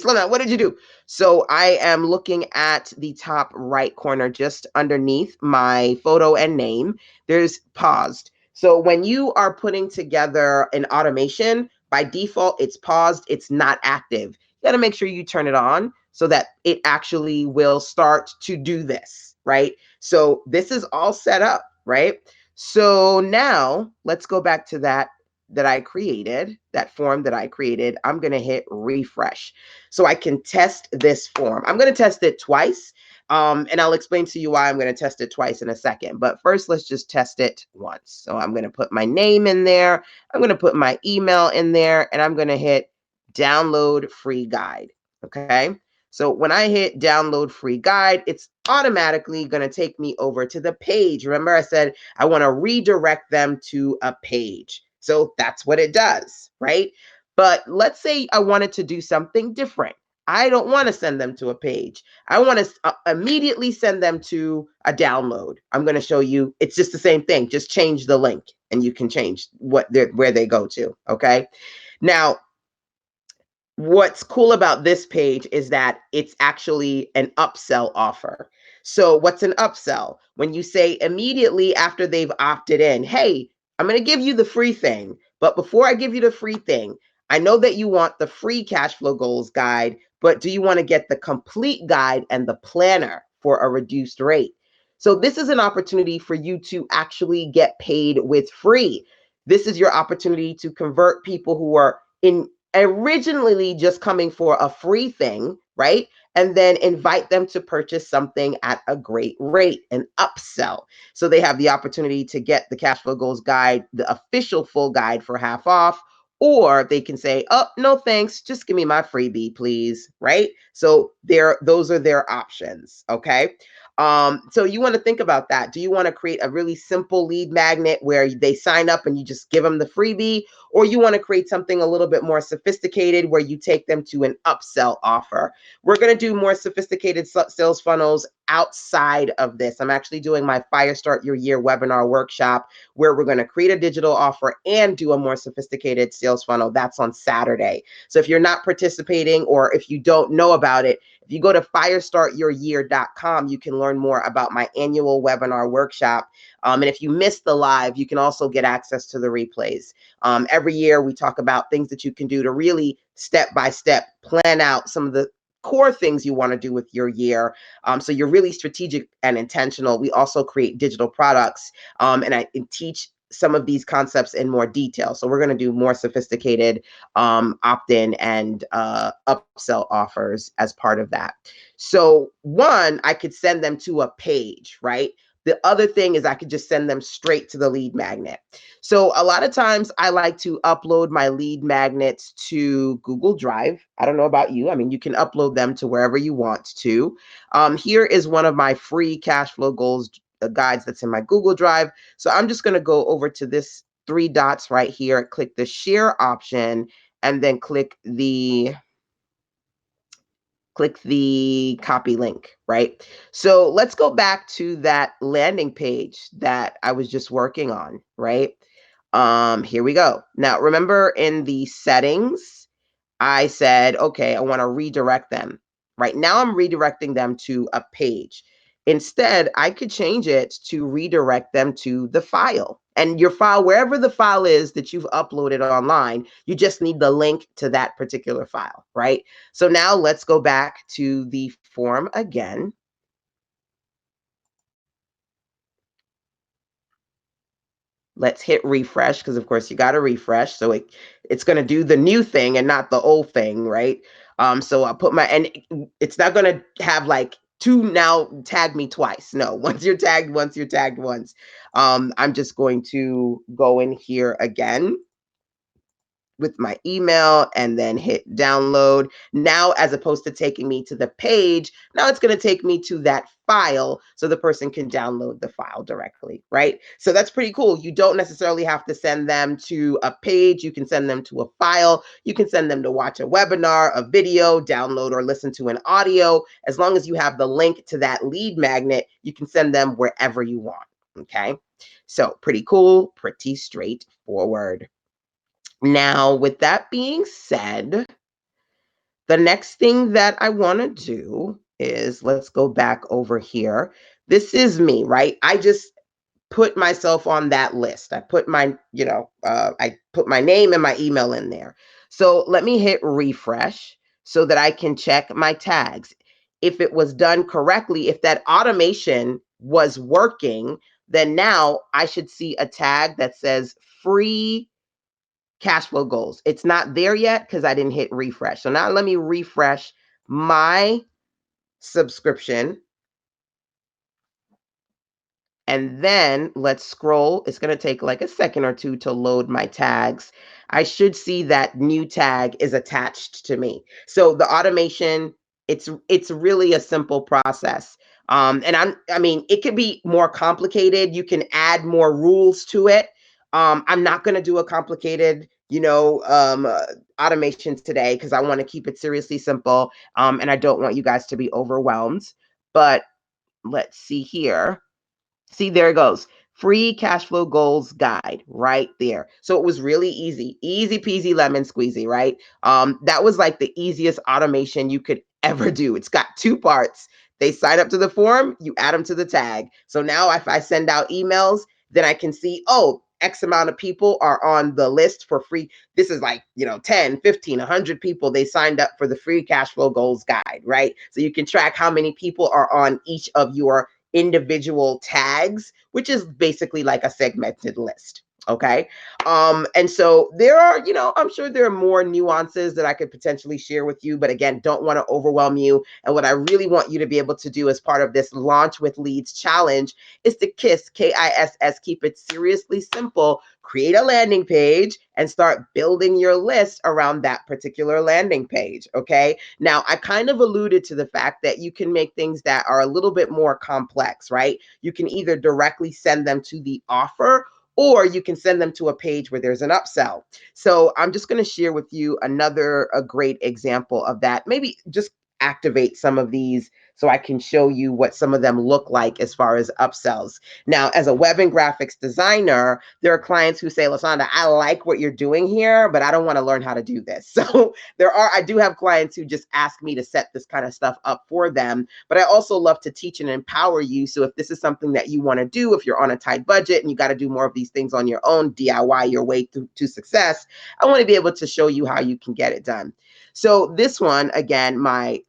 slow down. What did you do? So I am looking at the top right corner, just underneath my photo and name. There's paused. So when you are putting together an automation, by default, it's paused. It's not active. You got to make sure you turn it on so that it actually will start to do this, right? So this is all set up, right? So now let's go back to that I created, that form that I created. I'm going to hit refresh so I can test this form. I'm going to test it twice, and I'll explain to you why I'm going to test it twice in a second. But first, let's just test it once. So I'm going to put my name in there. I'm going to put my email in there, and I'm going to hit download free guide. Okay. So when I hit download free guide, it's automatically going to take me over to the page. Remember, I said I want to redirect them to a page. So that's what it does, right? But let's say I wanted to do something different. I don't want to send them to a page. I want to immediately send them to a download. I'm going to show you. It's just the same thing. Just change the link and you can change where they go to. Okay. Now, what's cool about this page is that it's actually an upsell offer. So what's an upsell? When you say immediately after they've opted in, hey, I'm going to give you the free thing. But before I give you the free thing, I know that you want the free cash flow goals guide, but do you want to get the complete guide and the planner for a reduced rate? So this is an opportunity for you to actually get paid with free. This is your opportunity to convert people who are originally just coming for a free thing, right? And then invite them to purchase something at a great rate, an upsell. So they have the opportunity to get the cash flow goals guide, the official full guide for half off, or they can say, oh, no, thanks. Just give me my freebie, please. Right. So those are their options. Okay. So you want to think about that. Do you want to create a really simple lead magnet where they sign up and you just give them the freebie? Or you want to create something a little bit more sophisticated where you take them to an upsell offer? We're going to do more sophisticated sales funnels outside of this. I'm actually doing my Fire Start Your Year webinar workshop where we're going to create a digital offer and do a more sophisticated sales funnel. That's on Saturday. So if you're not participating or if you don't know about it, if you go to firestartyouryear.com, you can learn more about my annual webinar workshop. And if you missed the live, you can also get access to the replays. Every year, we talk about things that you can do to really step by step plan out some of the core things you want to do with your year. So you're really strategic and intentional. We also create digital products, and I teach some of these concepts in more detail. So we're going to do more sophisticated opt-in and upsell offers as part of that. So one, I could send them to a page, right? The other thing is I could just send them straight to the lead magnet. So a lot of times I like to upload my lead magnets to Google Drive. I don't know about you. I mean, you can upload them to wherever you want to. Here is one of my free cash flow goals guides that's in my Google Drive. So I'm just going to go over to this three dots right here, click the share option, and then click the copy link, right? So let's go back to that landing page that I was just working on, right? Here we go. Now, remember in the settings, I said, okay, I want to redirect them. Right now, I'm redirecting them to a page. Instead, I could change it to redirect them to the file. And your file, wherever the file is that you've uploaded online, you just need the link to that particular file, right? So now let's go back to the form again. Let's hit refresh because, of course, you got to refresh. So it's going to do the new thing and not the old thing, right? So I'll put and it's not going to have like two now tag me twice. No, once you're tagged once, you're tagged once. I'm just going to go in here again with my email and then hit download. Now, as opposed to taking me to the page, now it's going to take me to that file so the person can download the file directly, right? So that's pretty cool. You don't necessarily have to send them to a page. You can send them to a file. You can send them to watch a webinar, a video, download or listen to an audio. As long as you have the link to that lead magnet, you can send them wherever you want, okay? So pretty cool, pretty straightforward. Now, with that being said, the next thing that I want to do is let's go back over here. This is me, right? I just put myself on that list. I put my, I put my name and my email in there. So let me hit refresh so that I can check my tags. If it was done correctly, if that automation was working, then now I should see a tag that says free cash flow goals. It's not there yet because I didn't hit refresh. So now let me refresh my subscription. And then let's scroll. It's going to take like a second or two to load my tags. I should see that new tag is attached to me. So the automation, it's really a simple process. And I mean, it could be more complicated. You can add more rules to it. I'm not going to do a complicated, automations today because I want to keep it seriously simple. And I don't want you guys to be overwhelmed. But let's see here. See, there it goes. Free cash flow goals guide right there. So it was really easy peasy lemon squeezy, right? That was like the easiest automation you could ever do. It's got two parts. They sign up to the form, you add them to the tag. So now if I send out emails, then I can see, oh, X amount of people are on the list for free. This is like, 10, 15, 100 people. They signed up for the free cash flow goals guide, right? So you can track how many people are on each of your individual tags, which is basically like a segmented list. Okay. And so there are, I'm sure there are more nuances that I could potentially share with you, but again, don't want to overwhelm you. And what I really want you to be able to do as part of this Launch with Leads challenge is to KISS, keep it seriously simple, create a landing page and start building your list around that particular landing page. Okay. Now, I kind of alluded to the fact that you can make things that are a little bit more complex, right? You can either directly send them to the offer or you can send them to a page where there's an upsell. So I'm just going to share with you a great example of that. Maybe just activate some of these so I can show you what some of them look like as far as upsells. Now, as a web and graphics designer, there are clients who say, LaShonda, I like what you're doing here, but I don't want to learn how to do this. So I do have clients who just ask me to set this kind of stuff up for them, but I also love to teach and empower you. So if this is something that you want to do, if you're on a tight budget and you got to do more of these things on your own, DIY your way to success, I want to be able to show you how you can get it done. So this one, again, my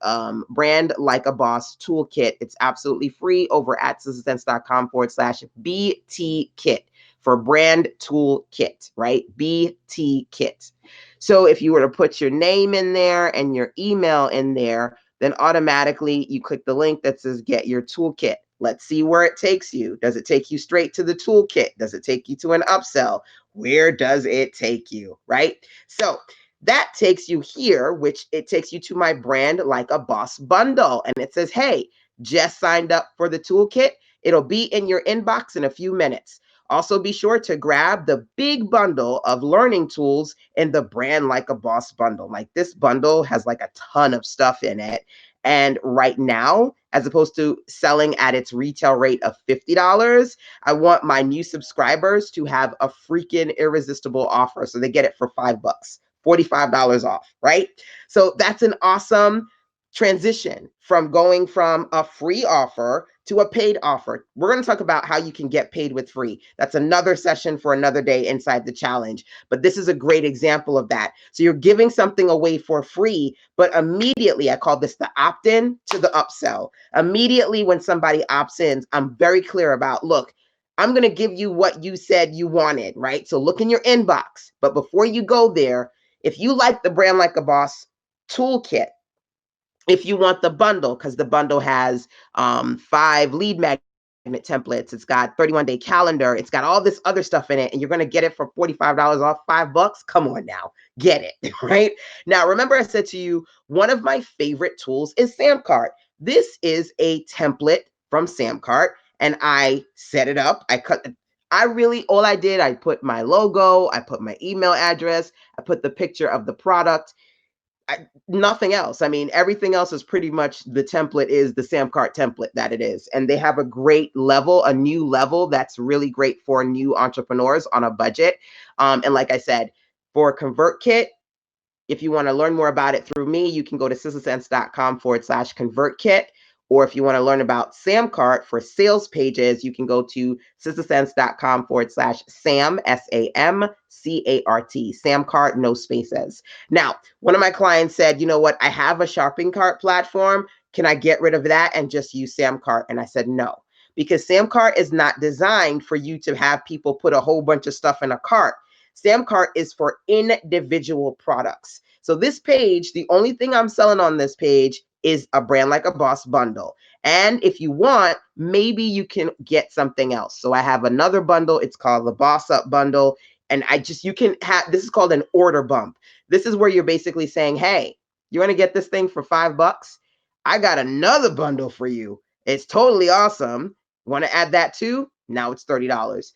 brand like a boss toolkit, it's absolutely free over at sistasense.com/BT kit for brand toolkit, right? BT kit. So if you were to put your name in there and your email in there, then automatically you click the link that says get your toolkit. Let's see where it takes you. Does it take you straight to the toolkit? Does it take you to an upsell? Where does it take you, right? So that takes you here, which it takes you to my brand like a boss bundle. And it says, hey, just signed up for the toolkit. It'll be in your inbox in a few minutes. Also, be sure to grab the big bundle of learning tools in the brand like a boss bundle. Like this bundle has like a ton of stuff in it. And right now, as opposed to selling at its retail rate of $50, I want my new subscribers to have a freaking irresistible offer. So they get it for $5, $45 off, right? So that's an awesome transition from going from a free offer to a paid offer. We're going to talk about how you can get paid with free. That's another session for another day inside the challenge. But this is a great example of that. So you're giving something away for free, but immediately, I call this the opt-in to the upsell. Immediately when somebody opts in, I'm very clear about, look, I'm going to give you what you said you wanted, right? So look in your inbox. But before you go there, if you like the brand like a boss toolkit, if you want the bundle, because the bundle has 5 lead magnet templates, it's got 31-day calendar, it's got all this other stuff in it, and you're going to get it for $45 off $5. Come on now, get it, right? Now, remember I said to you, one of my favorite tools is Samcart. This is a template from Samcart, and I set it up. All I did, I put my logo, I put my email address, I put the picture of the product, nothing else. I mean, everything else is pretty much the template is the Samcart template that it is. And they have a great level, a new level that's really great for new entrepreneurs on a budget. And like I said, for Convertkit, if you want to learn more about it through me, you can go to sistasense.com/Convertkit. Or if you want to learn about Samcart for sales pages, you can go to sistasense.com/Sam, SAMCART, Samcart, no spaces. Now, one of my clients said, you know what, I have a shopping cart platform. Can I get rid of that and just use Samcart? And I said, no, because Samcart is not designed for you to have people put a whole bunch of stuff in a cart. Samcart is for individual products. So this page, the only thing I'm selling on this page is a brand like a boss bundle. And if you want, maybe you can get something else. So I have another bundle. It's called the Boss Up bundle. And you can have, this is called an order bump. This is where you're basically saying, hey, you want to get this thing for $5? I got another bundle for you. It's totally awesome. Want to add that too? Now it's $30.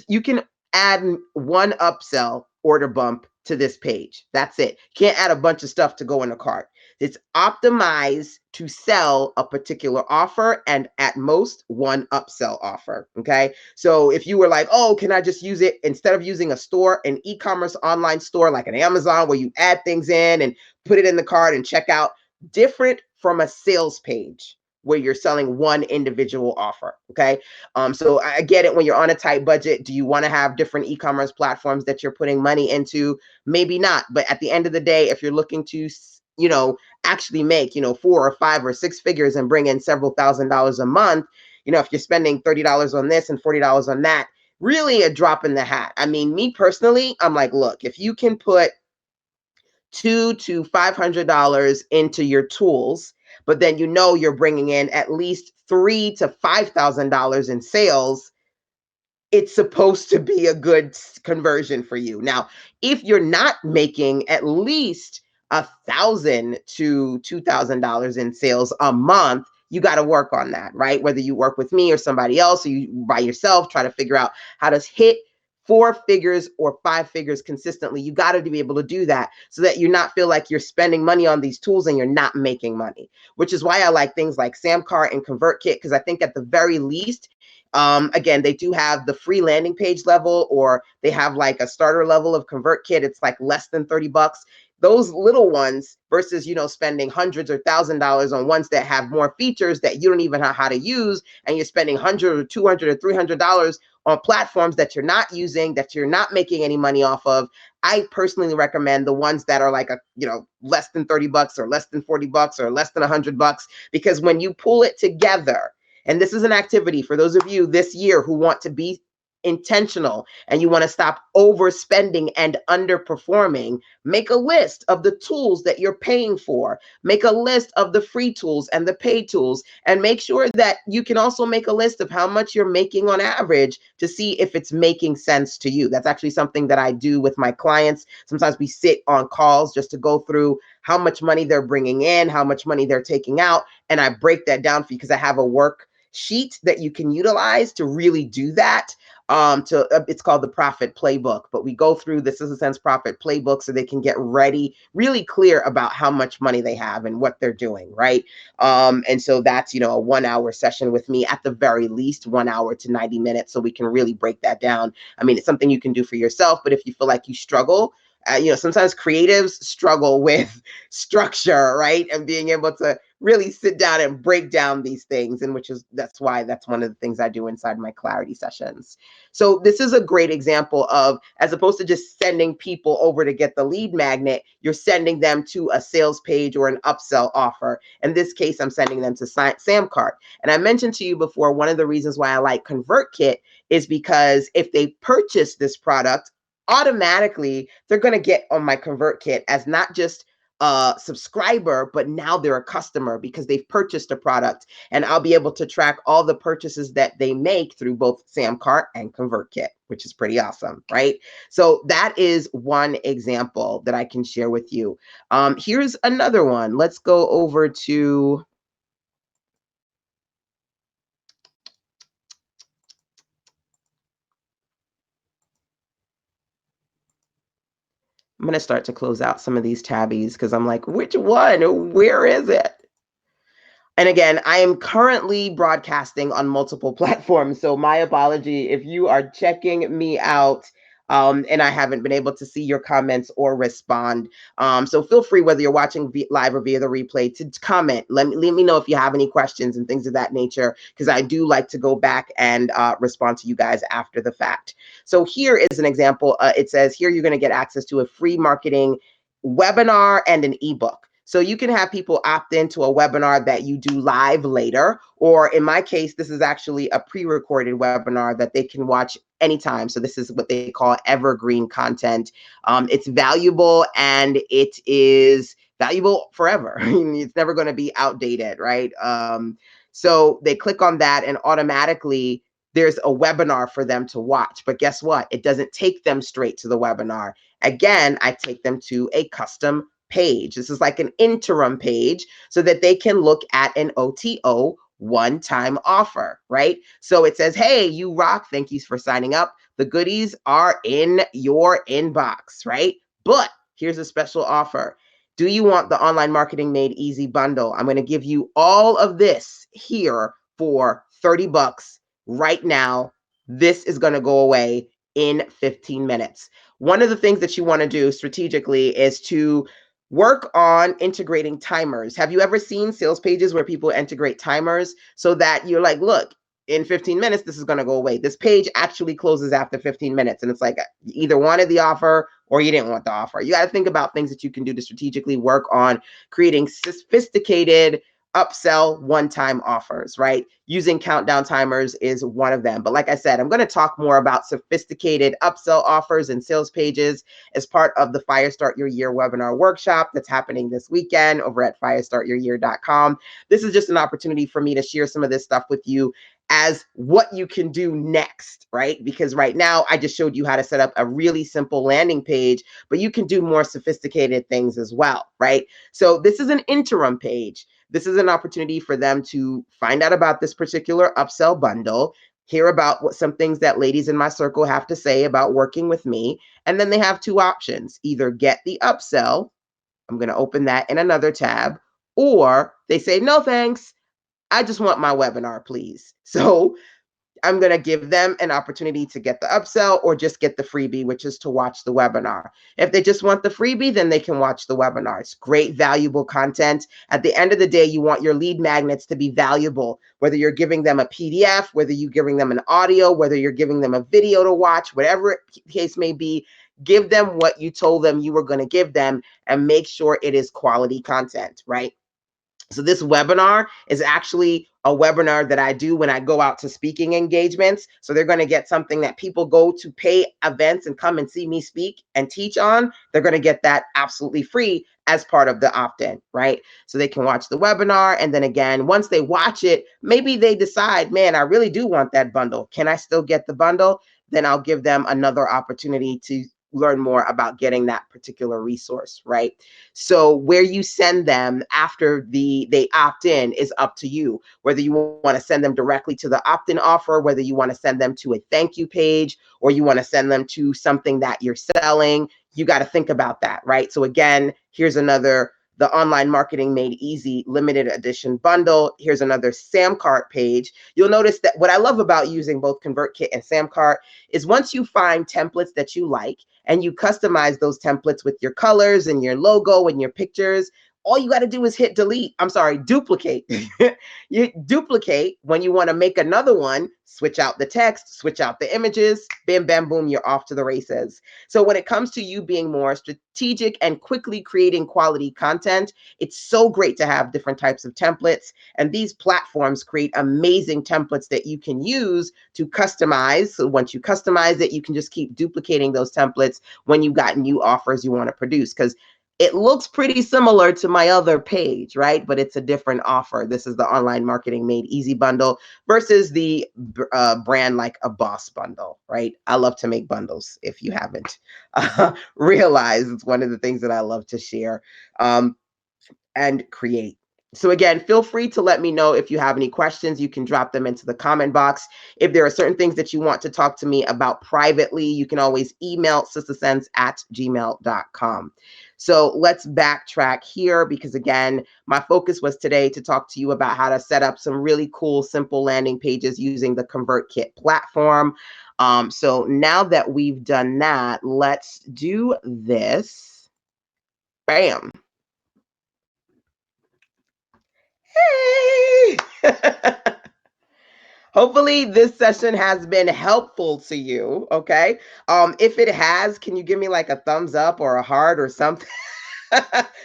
You can add one upsell order bump to this page. That's it. Can't add a bunch of stuff to go in a cart. It's optimized to sell a particular offer and at most one upsell offer. Okay. So if you were like, oh, can I just use it instead of using a store, an e-commerce online store like an Amazon where you add things in and put it in the cart and check out, different from a sales page where you're selling one individual offer. Okay. So I get it when you're on a tight budget. Do you want to have different e-commerce platforms that you're putting money into? Maybe not. But at the end of the day, if you're looking to, actually make, 4 or 5 or 6 figures and bring in several $1,000s a month, if you're spending $30 on this and $40 on that, really a drop in the hat. I mean, me personally, I'm like, look, if you can put $200 to $500 into your tools, but then you're bringing in at least $3,000 to $5,000 in sales, it's supposed to be a good conversion for you. Now, if you're not making at least $1,000 to $2,000 in sales a month, you got to work on that, right? Whether you work with me or somebody else, or you by yourself, try to figure out how to hit 4 figures or 5 figures consistently. You got to be able to do that so that you not feel like you're spending money on these tools and you're not making money, which is why I like things like Samcart and Convertkit, because I think at the very least, again, they do have the free landing page level, or they have like a starter level of Convertkit. It's like less than $30. Those little ones versus, spending hundreds or $1,000 on ones that have more features that you don't even know how to use, and you're spending 100 or 200 or $300 on platforms that you're not using, that you're not making any money off of. I personally recommend the ones that are like less than $30 or less than $40 or less than $100, because when you pull it together, and this is an activity for those of you this year who want to be intentional and you want to stop overspending and underperforming, make a list of the tools that you're paying for. Make a list of the free tools and the paid tools, and make sure that you can also make a list of how much you're making on average to see if it's making sense to you. That's actually something that I do with my clients. Sometimes we sit on calls just to go through how much money they're bringing in, how much money they're taking out, and I break that down for you because I have a work sheet that you can utilize to really do that. It's called the Profit Playbook, but we go through the Sister Sense Profit Playbook so they can get ready, really clear about how much money they have and what they're doing, right? And so that's, a 1 hour session with me, at the very least 1 hour to 90 minutes, so we can really break that down. I mean, it's something you can do for yourself, but if you feel like you struggle, sometimes creatives struggle with structure, right? And being able to really sit down and break down these things, and that's one of the things I do inside my clarity sessions. So this is a great example of, as opposed to just sending people over to get the lead magnet, you're sending them to a sales page or an upsell offer. In this case, I'm sending them to Samcart. And I mentioned to you before, one of the reasons why I like Convertkit is because if they purchase this product, automatically they're going to get on my Convertkit as not just a subscriber, but now they're a customer because they've purchased a product, and I'll be able to track all the purchases that they make through both Samcart and Convertkit, which is pretty awesome, right? So that is one example that I can share with you. Here's another one. Let's go over to I'm going to start to close out some of these tabbies because I'm like, which one? Where is it? And again, I am currently broadcasting on multiple platforms, so my apology if you are checking me out and I haven't been able to see your comments or respond. So feel free, whether you're watching live or via the replay, to comment. Let me know if you have any questions and things of that nature, because I do like to go back and respond to you guys after the fact. So here is an example. It says here you're going to get access to a free marketing webinar and an ebook. So you can have people opt into a webinar that you do live later, or in my case, this is actually a pre-recorded webinar that they can watch anytime. So this is what they call evergreen content. It's valuable, and it is valuable forever. I mean, it's never going to be outdated, right? So they click on that, and automatically there's a webinar for them to watch. But guess what? It doesn't take them straight to the webinar. Again, I take them to a custom page. This is like an interim page so that they can look at an OTO one-time offer, right? So it says, hey, you rock. Thank you for signing up. The goodies are in your inbox, right? But here's a special offer. Do you want the Online Marketing Made Easy bundle? I'm going to give you all of this here for $30 right now. This is going to go away in 15 minutes. One of the things that you want to do strategically is to work on integrating timers. Have you ever seen sales pages where people integrate timers so that you're like, look, in 15 minutes, this is going to go away. This page actually closes after 15 minutes. And it's like you either wanted the offer or you didn't want the offer. You got to think about things that you can do to strategically work on creating sophisticated upsell one-time offers, right? Using countdown timers is one of them. But like I said, I'm going to talk more about sophisticated upsell offers and sales pages as part of the Fire Start Your Year webinar workshop that's happening this weekend over at firestartyouryear.com. This is just an opportunity for me to share some of this stuff with you as what you can do next, right? Because right now I just showed you how to set up a really simple landing page, but you can do more sophisticated things as well, right? So this is an interim page. This is an opportunity for them to find out about this particular upsell bundle, hear about what some things that ladies in my circle have to say about working with me. And then they have two options: either get the upsell, I'm going to open that in another tab, or they say, no, thanks. I just want my webinar, please. So I'm going to give them an opportunity to get the upsell or just get the freebie, which is to watch the webinar. If they just want the freebie, then they can watch the webinar. It's great, valuable content. At the end of the day, you want your lead magnets to be valuable, whether you're giving them a PDF, whether you're giving them an audio, whether you're giving them a video to watch, whatever the case may be. Give them what you told them you were going to give them and make sure it is quality content, right? So this webinar is actually a webinar that I do when I go out to speaking engagements. So they're going to get something that people go to pay events and come and see me speak and teach on. They're going to get that absolutely free as part of the opt-in, right? So they can watch the webinar. And then again, once they watch it, maybe they decide, man, I really do want that bundle. Can I still get the bundle? Then I'll give them another opportunity to learn more about getting that particular resource, right? So where you send them after they opt in is up to you, whether you want to send them directly to the opt-in offer, whether you want to send them to a thank you page, or you want to send them to something that you're selling. You got to think about that, right? So again, here's another, the Online Marketing Made Easy limited edition bundle. Here's another Samcart page. You'll notice that what I love about using both ConvertKit and Samcart is once you find templates that you like and you customize those templates with your colors and your logo and your pictures, all you got to do is hit delete. I'm sorry, duplicate. You duplicate. When you want to make another one, switch out the text, switch out the images, bam, bam, boom, you're off to the races. So when it comes to you being more strategic and quickly creating quality content, it's so great to have different types of templates. And these platforms create amazing templates that you can use to customize. So once you customize it, you can just keep duplicating those templates when you've got new offers you want to produce, because it looks pretty similar to my other page, right? But it's a different offer. This is the Online Marketing Made Easy bundle versus the brand like a boss bundle, right? I love to make bundles. If you haven't realized, it's one of the things that I love to share and create. So again, feel free to let me know if you have any questions. You can drop them into the comment box. If there are certain things that you want to talk to me about privately, you can always email sistersense@gmail.com. So let's backtrack here, because again, my focus was today to talk to you about how to set up some really cool, simple landing pages using the ConvertKit platform. So now that we've done that, let's do this. Bam. Hey! Hopefully this session has been helpful to you, okay? If it has, can you give me like a thumbs up or a heart or something?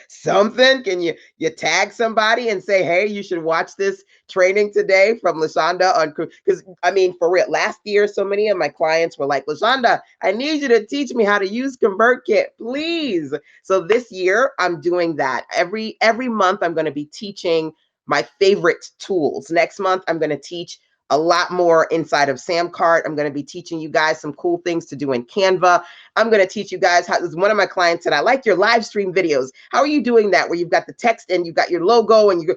Something? Can you tag somebody and say, hey, you should watch this training today from LaShonda on, because I mean, for real, last year, so many of my clients were like, LaShonda, I need you to teach me how to use ConvertKit, please. So this year I'm doing that. Every month I'm going to be teaching my favorite tools. Next month I'm going to teach a lot more inside of Samcart. I'm going to be teaching you guys some cool things to do in Canva. I'm going to teach you guys how. One of my clients said, I like your live stream videos. How are you doing that, where you've got the text and you've got your logo and you go,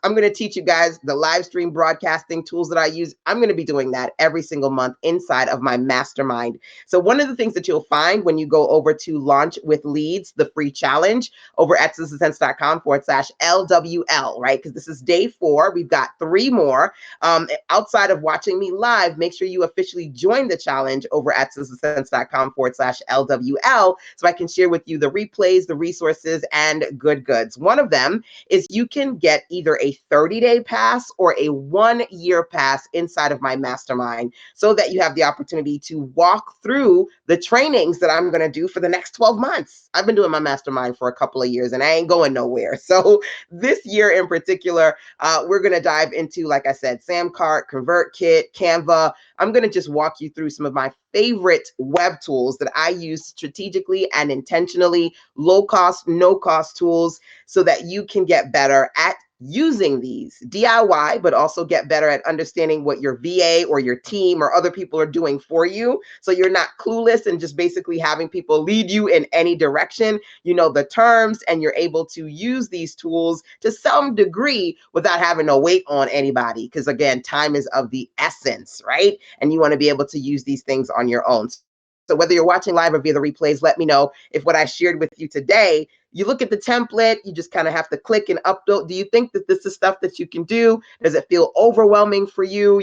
I'm going to teach you guys the live stream broadcasting tools that I use. I'm going to be doing that every single month inside of my mastermind. So one of the things that you'll find when you go over to Launch with Leads, the free challenge over at sistersense.com/LWL, right? Because this is day 4. We've got 3 more. Outside of watching me live, make sure you officially join the challenge over at sistersense.com/LWL so I can share with you the replays, the resources, and good goods. One of them is you can get either a 30-day pass or a 1-year pass inside of my mastermind, so that you have the opportunity to walk through the trainings that I'm going to do for the next 12 months. I've been doing my mastermind for a couple of years and I ain't going nowhere. So this year in particular, we're going to dive into, like I said, Samcart, ConvertKit, Canva. I'm going to just walk you through some of my favorite web tools that I use strategically and intentionally, low cost, no cost tools, so that you can get better at using these DIY, but also get better at understanding what your VA or your team or other people are doing for you. So you're not clueless and just basically having people lead you in any direction. You know the terms and you're able to use these tools to some degree without having to wait on anybody. Because again, time is of the essence, right? And you want to be able to use these things on your own. So whether you're watching live or via the replays, let me know if what I shared with you today, you look at the template, you just kind of have to click and upload. Do you think that this is stuff that you can do? Does it feel overwhelming for you?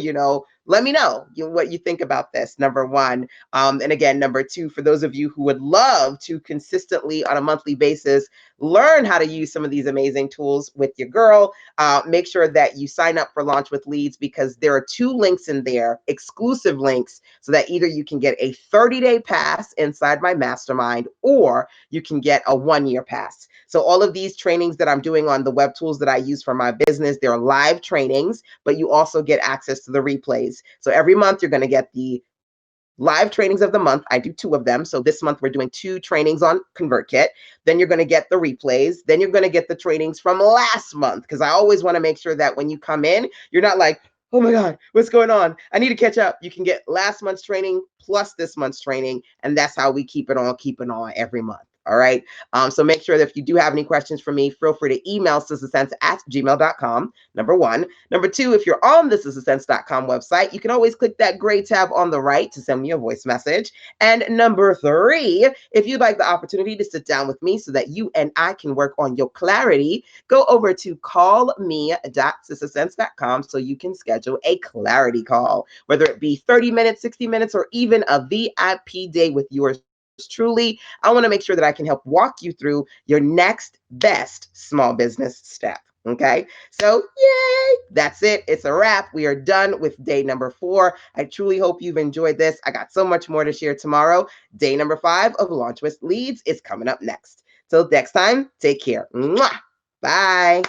Let me know what you think about this, number one. And again, number two, for those of you who would love to consistently on a monthly basis learn how to use some of these amazing tools with your girl, make sure that you sign up for Launch with Leads, because there are 2 links in there, exclusive links, so that either you can get a 30-day pass inside my mastermind or you can get a 1-year pass. So all of these trainings that I'm doing on the web tools that I use for my business, they're live trainings, but you also get access to the replays. So every month you're going to get the live trainings of the month. I do 2 of them. So this month we're doing 2 trainings on Convertkit. Then you're going to get the replays. Then you're going to get the trainings from last month, because I always want to make sure that when you come in, you're not like, oh my God, what's going on? I need to catch up. You can get last month's training plus this month's training. And that's how we keep it on every month. All right. So make sure that if you do have any questions for me, feel free to email sistasense@gmail.com. Number one. Number two, if you're on the sistasense.com website, you can always click that gray tab on the right to send me a voice message. And number three, if you'd like the opportunity to sit down with me so that you and I can work on your clarity, go over to callme.sistasense.com so you can schedule a clarity call, whether it be 30 minutes, 60 minutes, or even a VIP day with yours truly. I want to make sure that I can help walk you through your next best small business step. Okay, so yay, that's it. It's a wrap. We are done with day number 4. I truly hope you've enjoyed this. I got so much more to share tomorrow. Day number 5 of Launch with Leads is coming up next. Till next time, take care. Mwah. Bye.